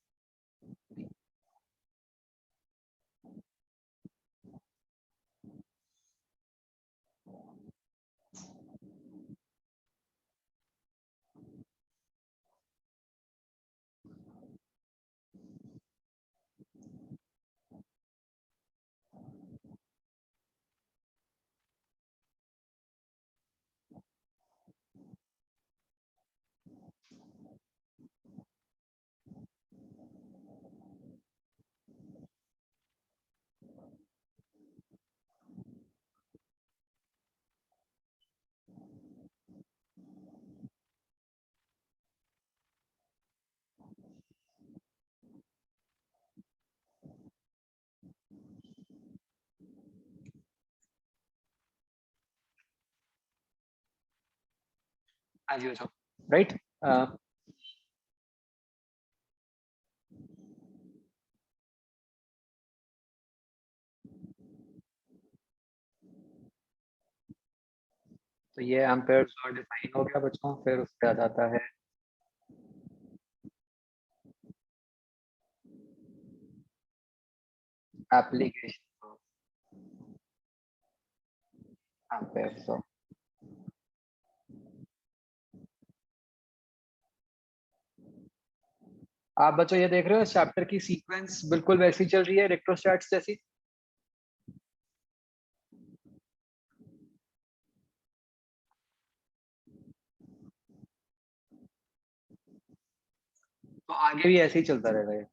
हाँ जी बच्चों, राइट। तो ये एम्पेयर लॉ डिफाइन हो गया बच्चों, फिर उसके आ जाता है एप्लीकेशन ऑफ एम्पेयर लॉ। आप बच्चों ये देख रहे हो चैप्टर की सीक्वेंस बिल्कुल वैसी चल रही है इलेक्ट्रोस्टैट्स जैसी। तो आगे भी ऐसे ही चलता रहेगा ये,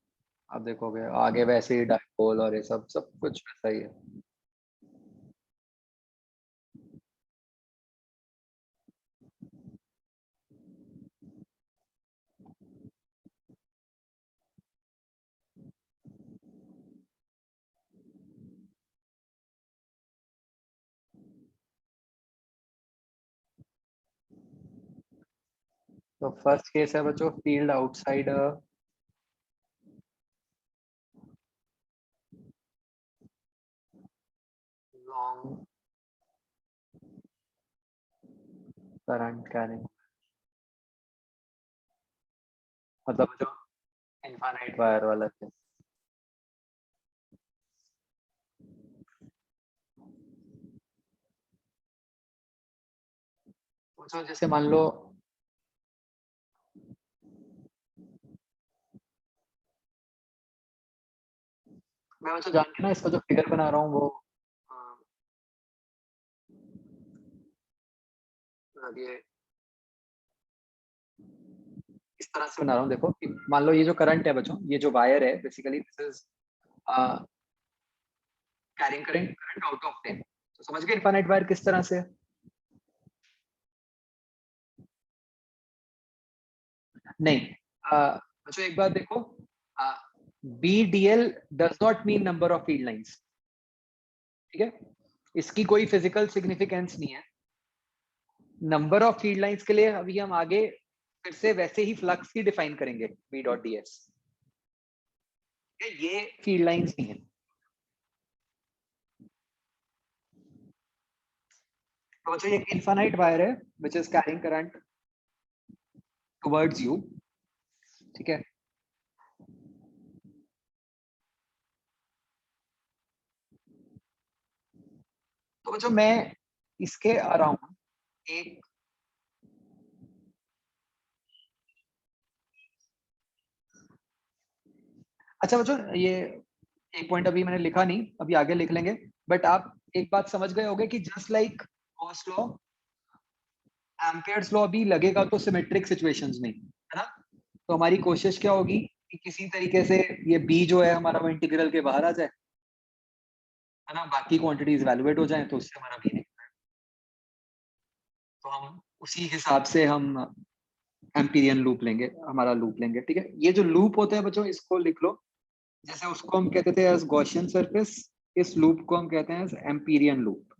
आप देखोगे आगे वैसे ही डाइपोल और ये सब सब कुछ वैसा ही है। तो फर्स्ट केस है बच्चों field outside long current carrying, मतलब जो इनफाइनाइट वायर वाला केस। तो जैसे मान लो मैं तो जान के ना इसका जो फिगर बना रहा हूँ वो ये इस तरह से बना रहा हूँ। देखो कि मान लो ये जो करंट है बच्चों, ये जो वायर है basically this is carrying current current out of plane. तो समझ गए इनफाइनाइट वायर किस तरह से है? नहीं, बच्चों एक बात देखो, BDL does not mean number of field lines, ठीक है? इसकी कोई फिजिकल सिग्निफिकेंस नहीं है। नंबर ऑफ फील्ड लाइंस के लिए अभी हम आगे फिर से वैसे ही फ्लक्स ही डिफाइन करेंगे B डॉट ds। ये फील्ड लाइंस नहीं है। तो बच्चों ये इनफाइनाइट वायर है which is carrying current towards you, ठीक है? तो बच्चों मैं इसके अराउंड एक अच्छा बच्चों ये एक पॉइंट अभी मैंने लिखा नहीं, अभी आगे लिख लेंगे। बट आप एक बात समझ गए होंगे कि just like Gauss law, Ampere's law भी लगेगा तो सिमेट्रिक सिचुएशंस में, है ना? तो हमारी कोशिश क्या होगी कि किसी तरीके से ये बी जो है हमारा वो इंटीग्रल के बाहर आ जाए, है ना? बाकी क्वांटिटीज इवैल्यूएट हो जाए तो उससे हमारा बी निकले। तो हम उसी हिसाब से हम एम्पीरियन लूप लेंगे, हमारा लूप लेंगे, ठीक है? ये जो लूप होते हैं बच्चों इसको लिख लो, जैसे उसको हम कहते थे एज गॉसियन सरफेस, इस लूप को हम कहते हैं एज एम्पीरियन लूप।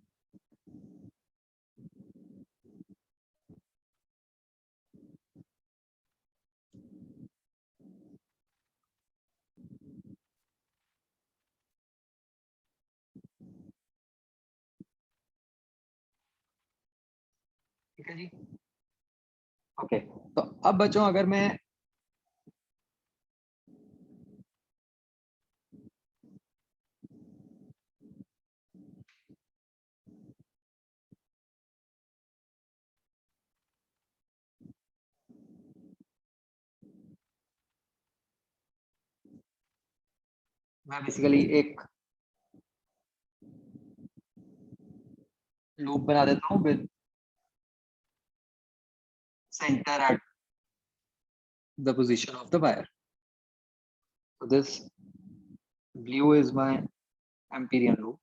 ठीक है जी, ओके। तो अब बच्चों अगर मैं बेसिकली एक लूप बना देता हूँ with centre at the position of the wire. So this blue is my Amperian loop.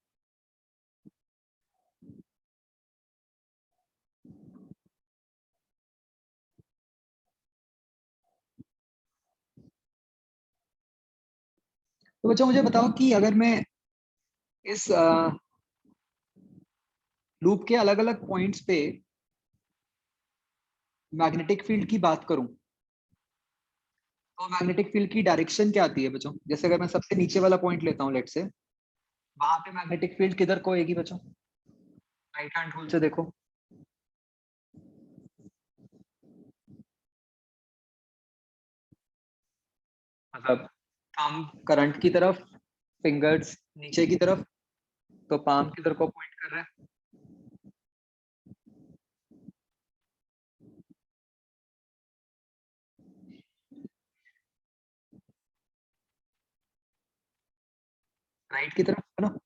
तो बच्चों मुझे बताओ कि अगर मैं इस लूप के अलग अलग पॉइंट्स पे मैग्नेटिक फील्ड की बात करूं तो मैग्नेटिक फील्ड की डायरेक्शन क्या आती है बच्चों? जैसे अगर मैं सबसे नीचे वाला पॉइंट लेता हूं लेट से, वहां पे मैग्नेटिक फील्ड किधर को होगी बच्चों? राइट हैंड रूल से देखो, मतलब थंब करंट की तरफ, फिंगर्स नीचे की तरफ, तो पाम किधर को पॉइंट कर रहा है? राइट की तरफ, है ना?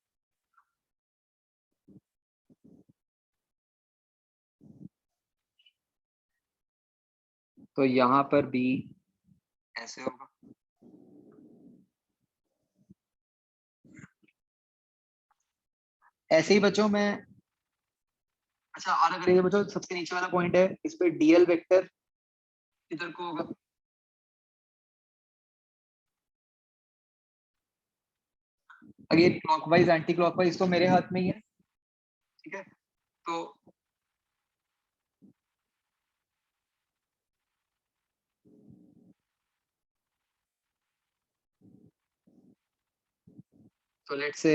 तो यहाँ पर भी ऐसे होगा। ऐसे ही बच्चों मैं, अच्छा और अगर ये बच्चों सबसे नीचे वाला पॉइंट है, इस पे डीएल वेक्टर किधर को होगा? अगेन क्लॉकवाइज एंटी क्लॉकवाइज तो मेरे हाथ में ही है, ठीक है। तो लेट्स से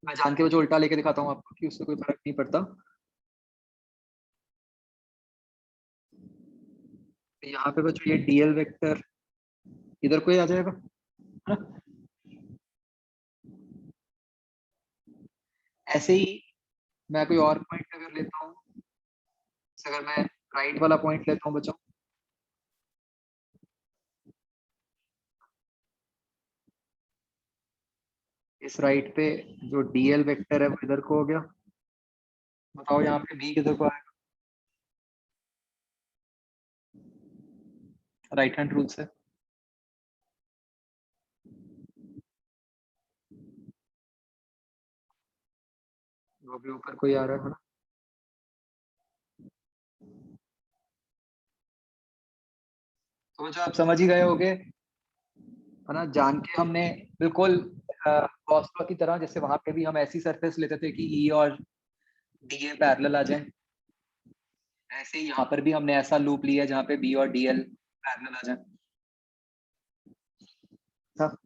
मैं जान के वो जो उल्टा लेके दिखाता हूँ आपको कि उससे कोई फर्क नहीं पड़ता। तो यहाँ पे बच्चों ये डीएल वेक्टर इधर को ही आ जाएगा, है ना? ऐसे ही मैं कोई और पॉइंट अगर लेता हूँ, अगर मैं राइट वाला पॉइंट लेता हूँ बच्चों, इस राइट पे जो डीएल वेक्टर है वो इधर को हो गया। बताओ यहाँ पे बी किधर को आएगा राइट हैंड रूल से? वो भी ऊपर को ही आ रहा है ना। तो जो आप समझ ही गए होगे, है ना, जान के हमने बिल्कुल गॉस लॉ की तरह, जैसे वहां पे भी हम ऐसी सरफेस लेते थे कि ई और डी ए पैरेलल आ जाए, ऐसे ही यहाँ पर भी हमने ऐसा लूप लिया जहाँ पे बी और डीएल पैरेलल आ जाए। हाँ।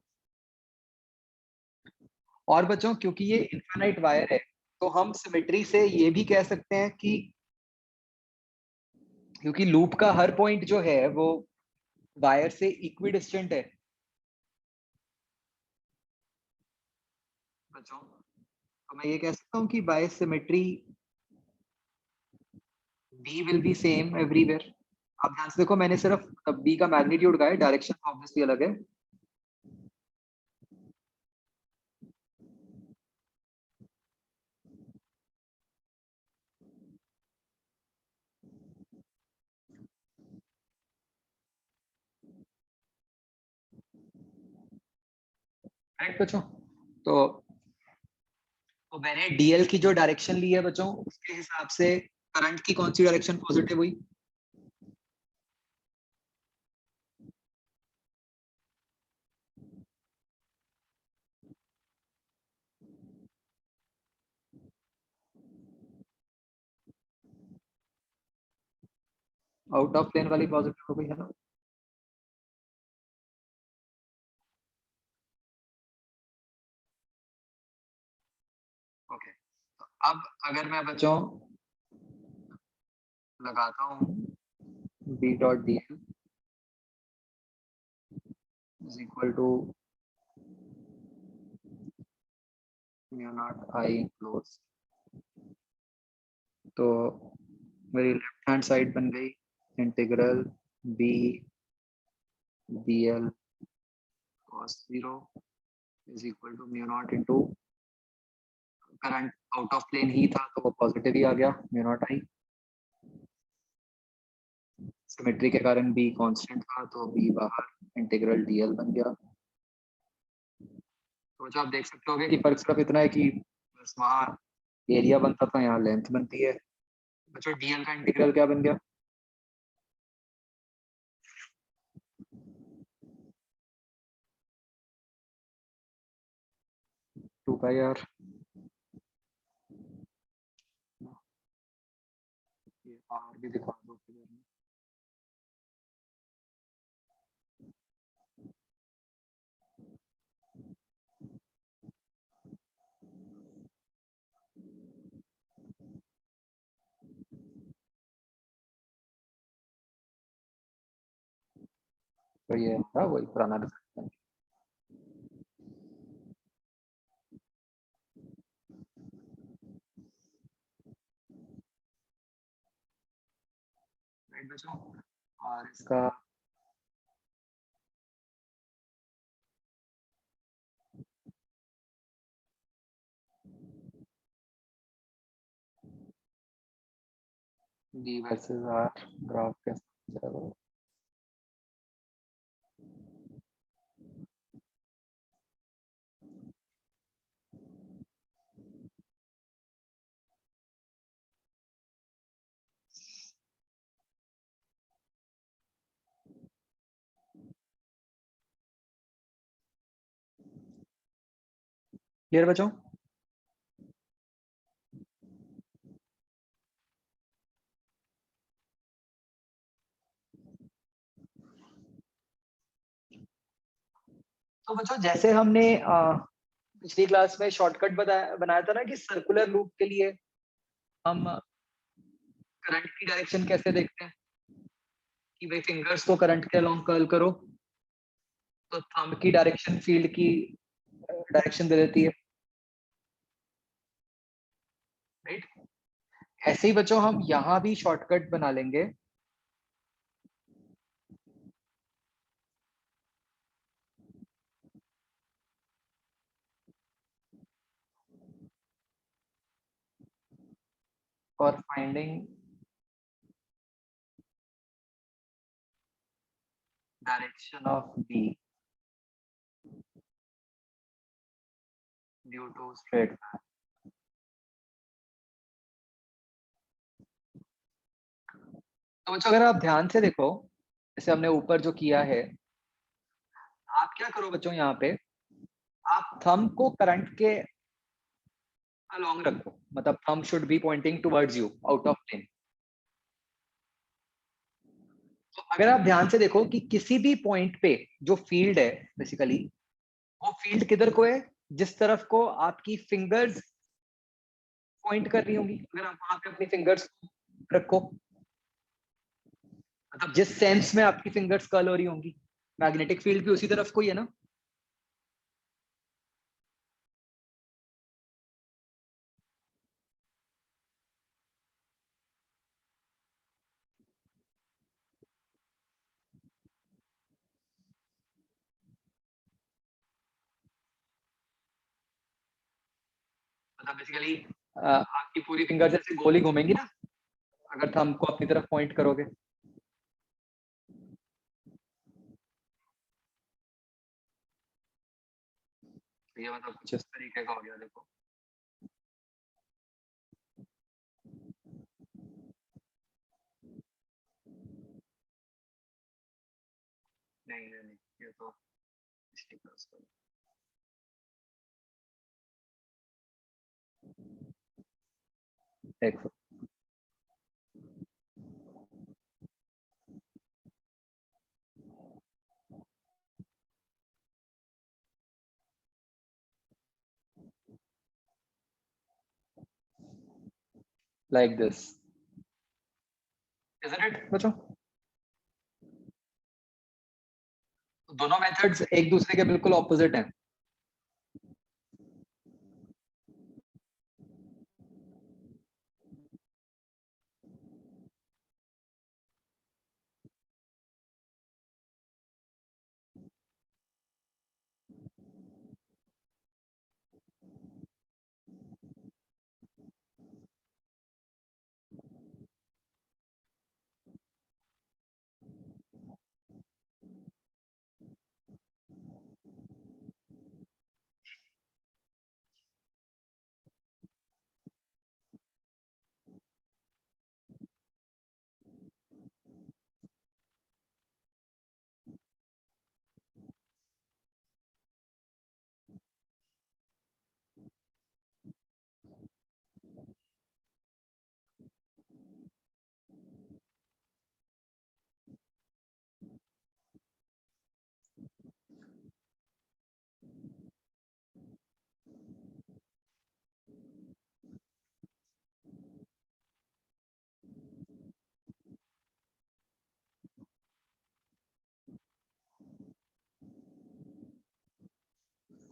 और बच्चों क्योंकि ये इनफाइनाइट वायर है, तो हम सिमेट्री से ये भी कह सकते हैं कि क्योंकि लूप का हर पॉइंट जो है वो वायर से इक्वी डिस्टेंट है बच्चों, तो मैं ये कह सकता हूँ कि by symmetry B will be same everywhere. आप ध्यान से देखो, मैंने सिर्फ बी का मैग्नीट्यूड का है, डायरेक्शन ऑब्वियसली अलग है। करेक्ट बच्चों? तो तो मैंने डीएल की जो डायरेक्शन ली है बच्चों, उसके हिसाब से करंट की कौन सी डायरेक्शन पॉजिटिव हुई? आउट ऑफ प्लेन वाली पॉजिटिव हो गई, है ना? ओके, तो अब अगर मैं बच्चों लगाता हूँ B dot D L is equal to mu not I close, तो मेरी लेफ्ट हैंड साइड बन गई integral B D L cos zero is equal to mu not into current out of plane ही था तो वो पॉजिटिव ही आ गया, mu not I. Symmetry के कारण बी कांस्टेंट था तो बी बाहर इंटीग्रल डीएल बन गया। तो जो आप देख सकते होगे कि फर्क सिर्फ इतना है कि बस वहाँ एरिया बनता था, यहाँ लेंथ बनती है। बच्चों डीएल का इंटीग्रल क्या बन गया? 2 पाई आर। ये आर भी दिखा दो फिगर में। तो ये हमारा वही पुराना रिजल्ट है। राइट बच्चों? और इसका बी वर्सेस आर ग्राफ कैसे जाएगा? क्लियर बच्चों? तो बच्चों जैसे हमने पिछली क्लास में शॉर्टकट बनाया था ना कि सर्कुलर लूप के लिए हम करंट की डायरेक्शन कैसे देखते हैं कि भाई फिंगर्स को करंट के अलोंग कर्ल करो तो थंब की डायरेक्शन फील्ड की डायरेक्शन दे देती है, राइट? ऐसे ही बच्चों हम यहाँ भी शॉर्टकट बना लेंगे। For finding direction of B due to straight line. तो बच्चों अगर आप ध्यान से देखो, जैसे हमने ऊपर जो किया है, आप क्या करो बच्चों, यहाँ पे आप थंब को करंट के अलोंग रखो, मतलब thumb should be pointing towards you out of plane. तो अगर आप ध्यान से देखो कि किसी भी पॉइंट पे जो फील्ड है बेसिकली, वो फील्ड किधर को है, जिस तरफ को आपकी फिंगर्स पॉइंट कर रही होंगी। अगर आप वहां पे अपनी फिंगर्स रखो, मतलब जिस सेंस में आपकी फिंगर्स कर्ल हो रही होंगी, मैग्नेटिक फील्ड भी उसी तरफ को ही है ना। मतलब बेसिकली आपकी पूरी फिंगर्स ऐसे गोल ही घूमेंगी ना, अगर थंब को अपनी तरफ पॉइंट करोगे। तो ये मतलब कुछ इस तरीके का हो गया, देखो। नहीं नहीं नहीं, ये तो देखो, लाइक दिस, इजंट इट बच्चों? दोनों मेथड्स एक दूसरे के बिल्कुल ऑपोजिट हैं।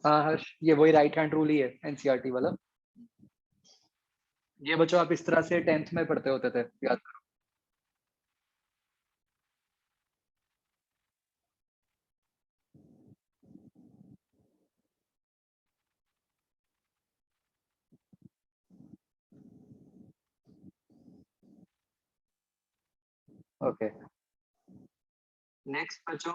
हाँ हर्ष, ये वही राइट हैंड रूल ही है, एनसीईआरटी वाला। ये बच्चों आप इस तरह से 10th में पढ़ते होते थे, याद करो। ओके, नेक्स्ट बच्चों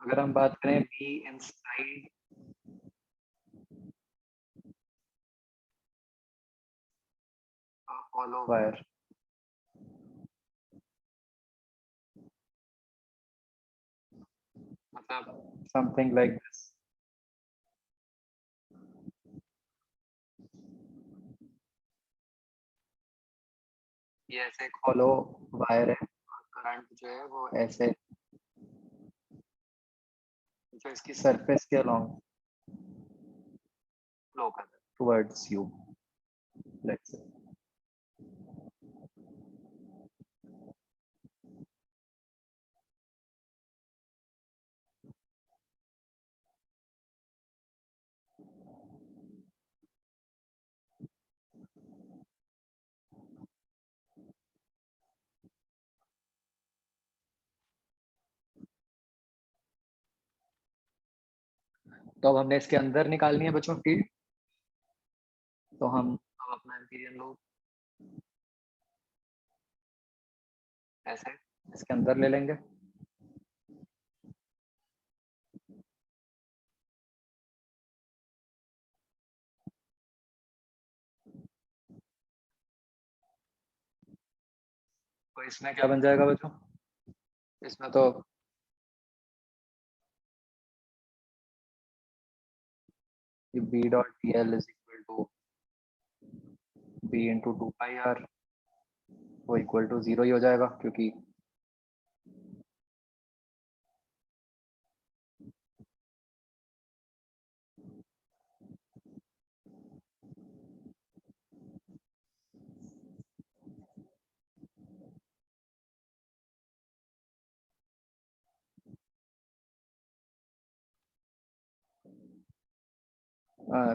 अगर हम बात करें बी इनसाइड हॉलो वायर, मतलब समथिंग लाइक दिस। ये ऐसे एक हॉलो वायर है, करंट जो है वो ऐसे जो इसकी सरफेस के अलोंग फ्लो कर रहा है टुवर्ड्स यू, लेट्स से। तो अब हमने इसके अंदर निकालनी है बच्चों फील्ड, तो हम अब अपना एम्पीरियन लूप ऐसे इसके अंदर ले लेंगे। तो इसमें क्या बन जाएगा बच्चों, इसमें तो B dot D L is equal to B into two pi R, वो इक्वल टू 0 ही हो जाएगा, क्योंकि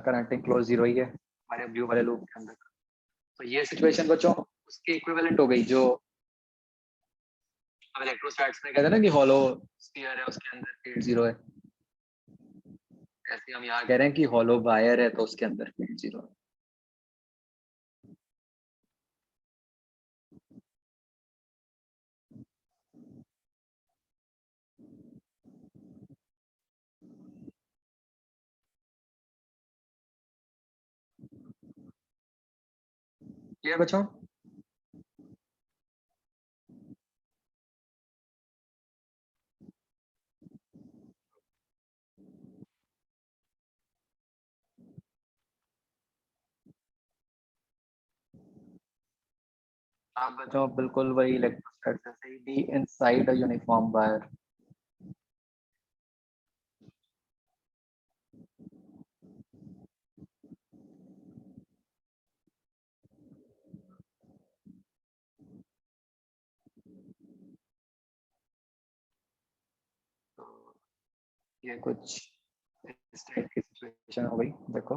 करंटिंग क्लोज 0 ही है हमारे ब्लू वाले लूप के अंदर। तो ये सिचुएशन बच्चों उसके इक्विवेलेंट हो गई, जो अब इलेक्ट्रोस्टैट्स में कहते हैं ना कि हॉलो स्फीयर है उसके अंदर फील्ड 0 है, ऐसे हम यहाँ कह रहे हैं कि हॉलो वायर है तो उसके अंदर फील्ड 0 है। ये बच्चों आप बच्चों बिल्कुल वही इलेक्ट्रोस्टैट जैसे ही B inside a uniform wire. तो ये कुछ इस टाइप की सिचुएशन हो गई, देखो।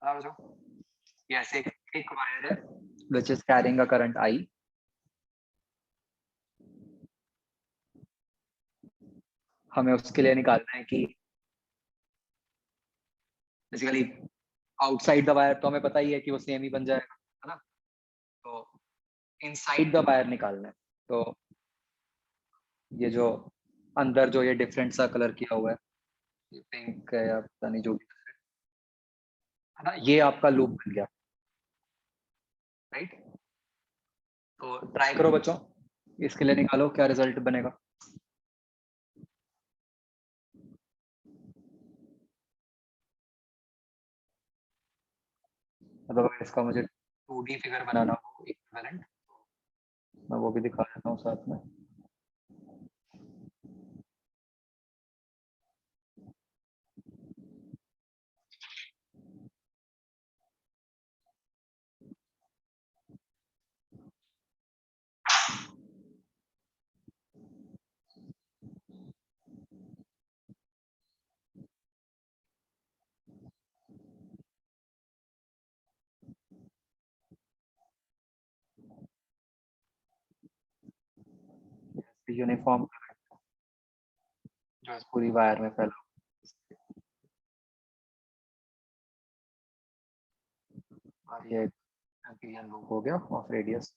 हाँ बच्चों, ये ऐसे एक वायर है which is carrying a current I। हमें उसके लिए निकालना है कि बेसिकली आउटसाइड द वायर तो हमें पता ही है कि वो सेम ही बन जाएगा, है ना। तो इनसाइड द वायर निकालना है, तो ये जो अंदर जो ये डिफरेंट सा कलर किया हुआ है, ये पिंक है या पता नहीं जो भी है ना, ये आपका लूप बन गया, राइट। तो ट्राई करो बच्चों, इसके लिए निकालो क्या रिजल्ट बनेगा। मतलब अगर इसका मुझे 2D फिगर बनाना हो इक्विवेलेंट, मैं वो भी दिखा देता हूँ साथ में। यूनिफॉर्म जो इस पूरी वायर में फैला, और ये एम्पीरियन लूप हो गया ऑफ रेडियस।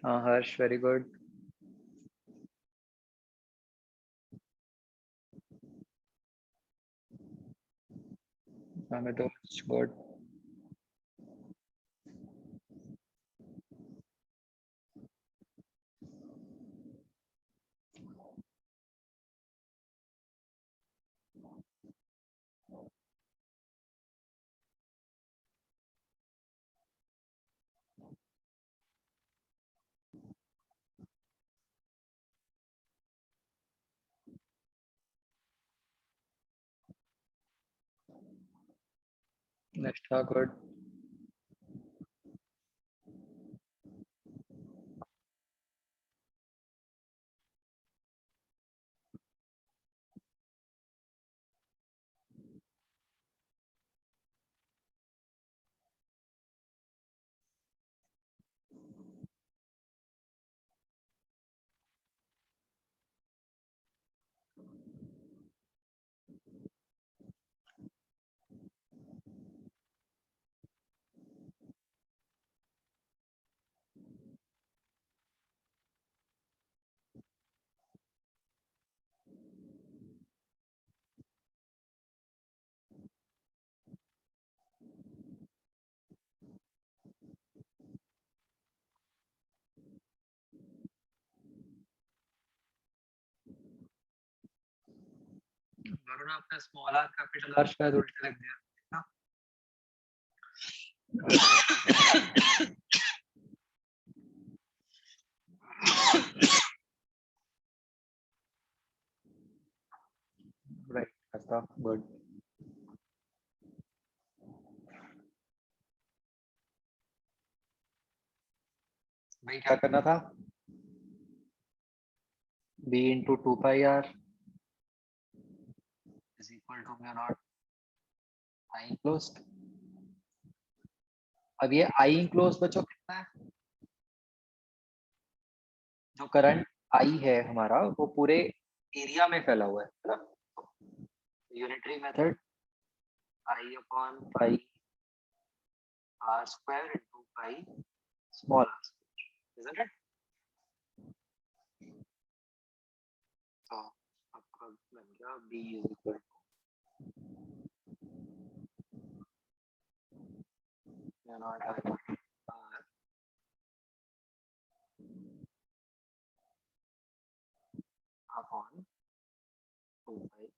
हाँ हर्ष, वेरी गुड। अमितोष, गुड। निष्ठा, गुड। वरुण, आपने स्मॉल आर कैपिटल आर शायद उल्टे लग दिया। राइट, ऐसा, गुड। भाई क्या करना था? b into 2 pi r is equal to mu naught I enclosed। अब ये I enclosed बच्चों कितना है? जो करंट I है हमारा, वो पूरे एरिया में फैला हुआ है ना? Unitary method I upon pi r square into pi small r square, isn't it? So आपका बन गया b is equal to mu naught I r upon 2 pi r।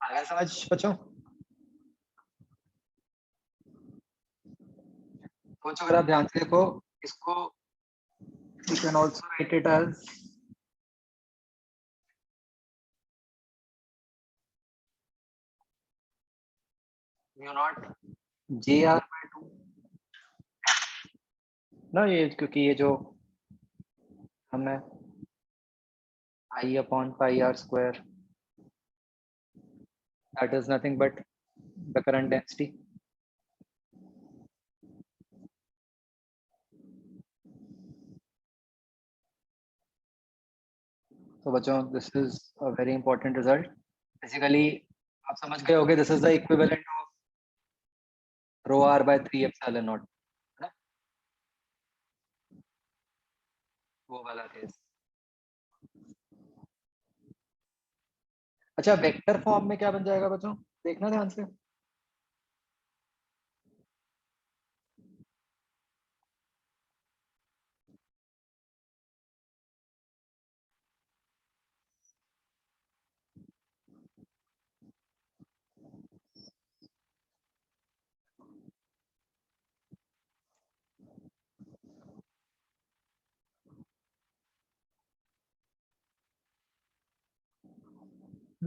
आगे समझ बच्चों? कुछ अगर आप ध्यान से देखो इसको, you can also write it as mu naught j r by 2 ना, ये क्योंकि ये जो हमें I upon pi r square, that is nothing but the current density। तो बच्चों, this is a very important result। Basically आप समझ गए होंगे, this is the equivalent of rho r by 3 epsilon naught, है ना? वो वाला केस। अच्छा, वेक्टर फॉर्म में क्या बन जाएगा बच्चों? देखना ध्यान से।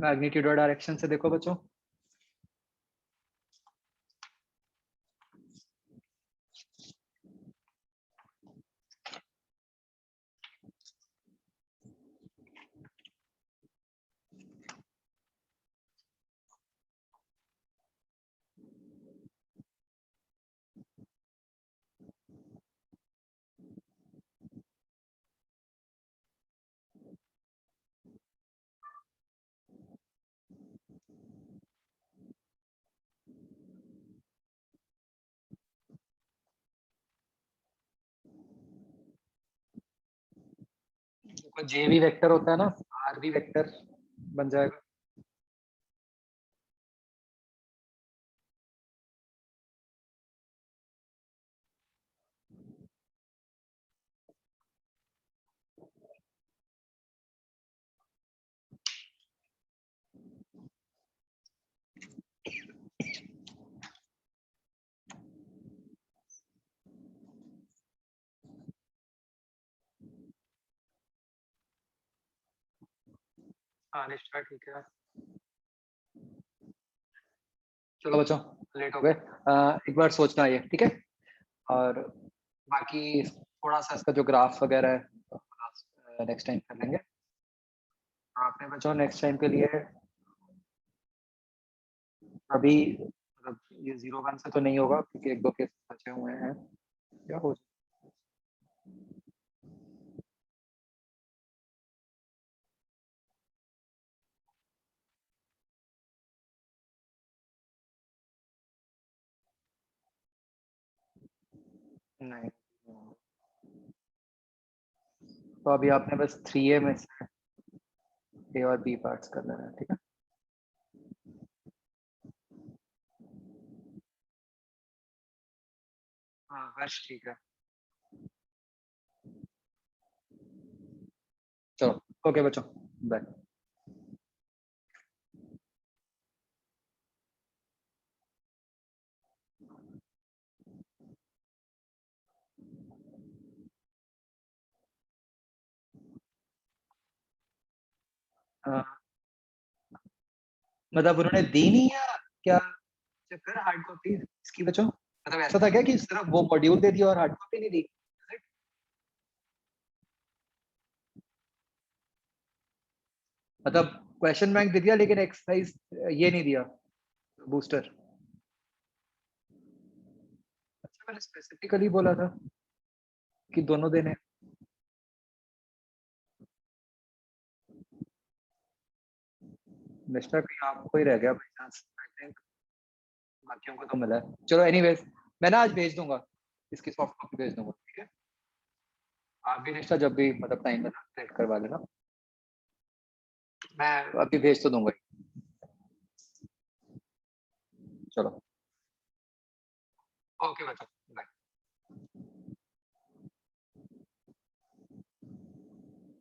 मैग्नीट्यूड और डायरेक्शन से देखो बच्चों। तो जे भी वेक्टर होता है ना, आर भी वेक्टर बन जाएगा। हाँ निष्ठा ठीक है। चलो बच्चों लेट हो गए, एक बार सोचना ये, ठीक है। और बाकी थोड़ा सा इसका जो ग्राफ वगैरह है नेक्स्ट टाइम कर लेंगे। आपने बच्चों नेक्स्ट टाइम के लिए अभी मतलब ये 0 1 से तो नहीं होगा क्योंकि एक दो केस बचे हुए हैं, क्या हो नहीं। तो अभी आपने बस 3A में से ए और बी पार्ट्स कर लेना है, ठीक है। हाँ हर्ष ठीक है। चलो ओके बच्चों, बाय। मतलब उन्होंने दी नहीं या क्या चक्कर हार्ड कॉपी इसकी बच्चों, मतलब ऐसा था क्या कि सिर्फ वो मॉड्यूल दे दिया और हार्ड कॉपी नहीं दी? मतलब क्वेश्चन बैंक दे दिया लेकिन एक्सरसाइज ये नहीं दिया, बूस्टर। अच्छा मैंने स्पेसिफिकली बोला था कि दोनों देने। मिस्टर कहीं आपको ही रह गया बाई चांस, आई थिंक बाकियों को तो मिला है। चलो एनीवेज, मैं ना आज भेज दूंगा, इसकी सॉफ्ट कॉपी भेज दूंगा, ठीक है। आप भी निष्ठा जब भी मतलब टाइम में प्रिंट करवा लेना, मैं अभी भेज तो दूंगा। चलो ओके बच्चों, बाय।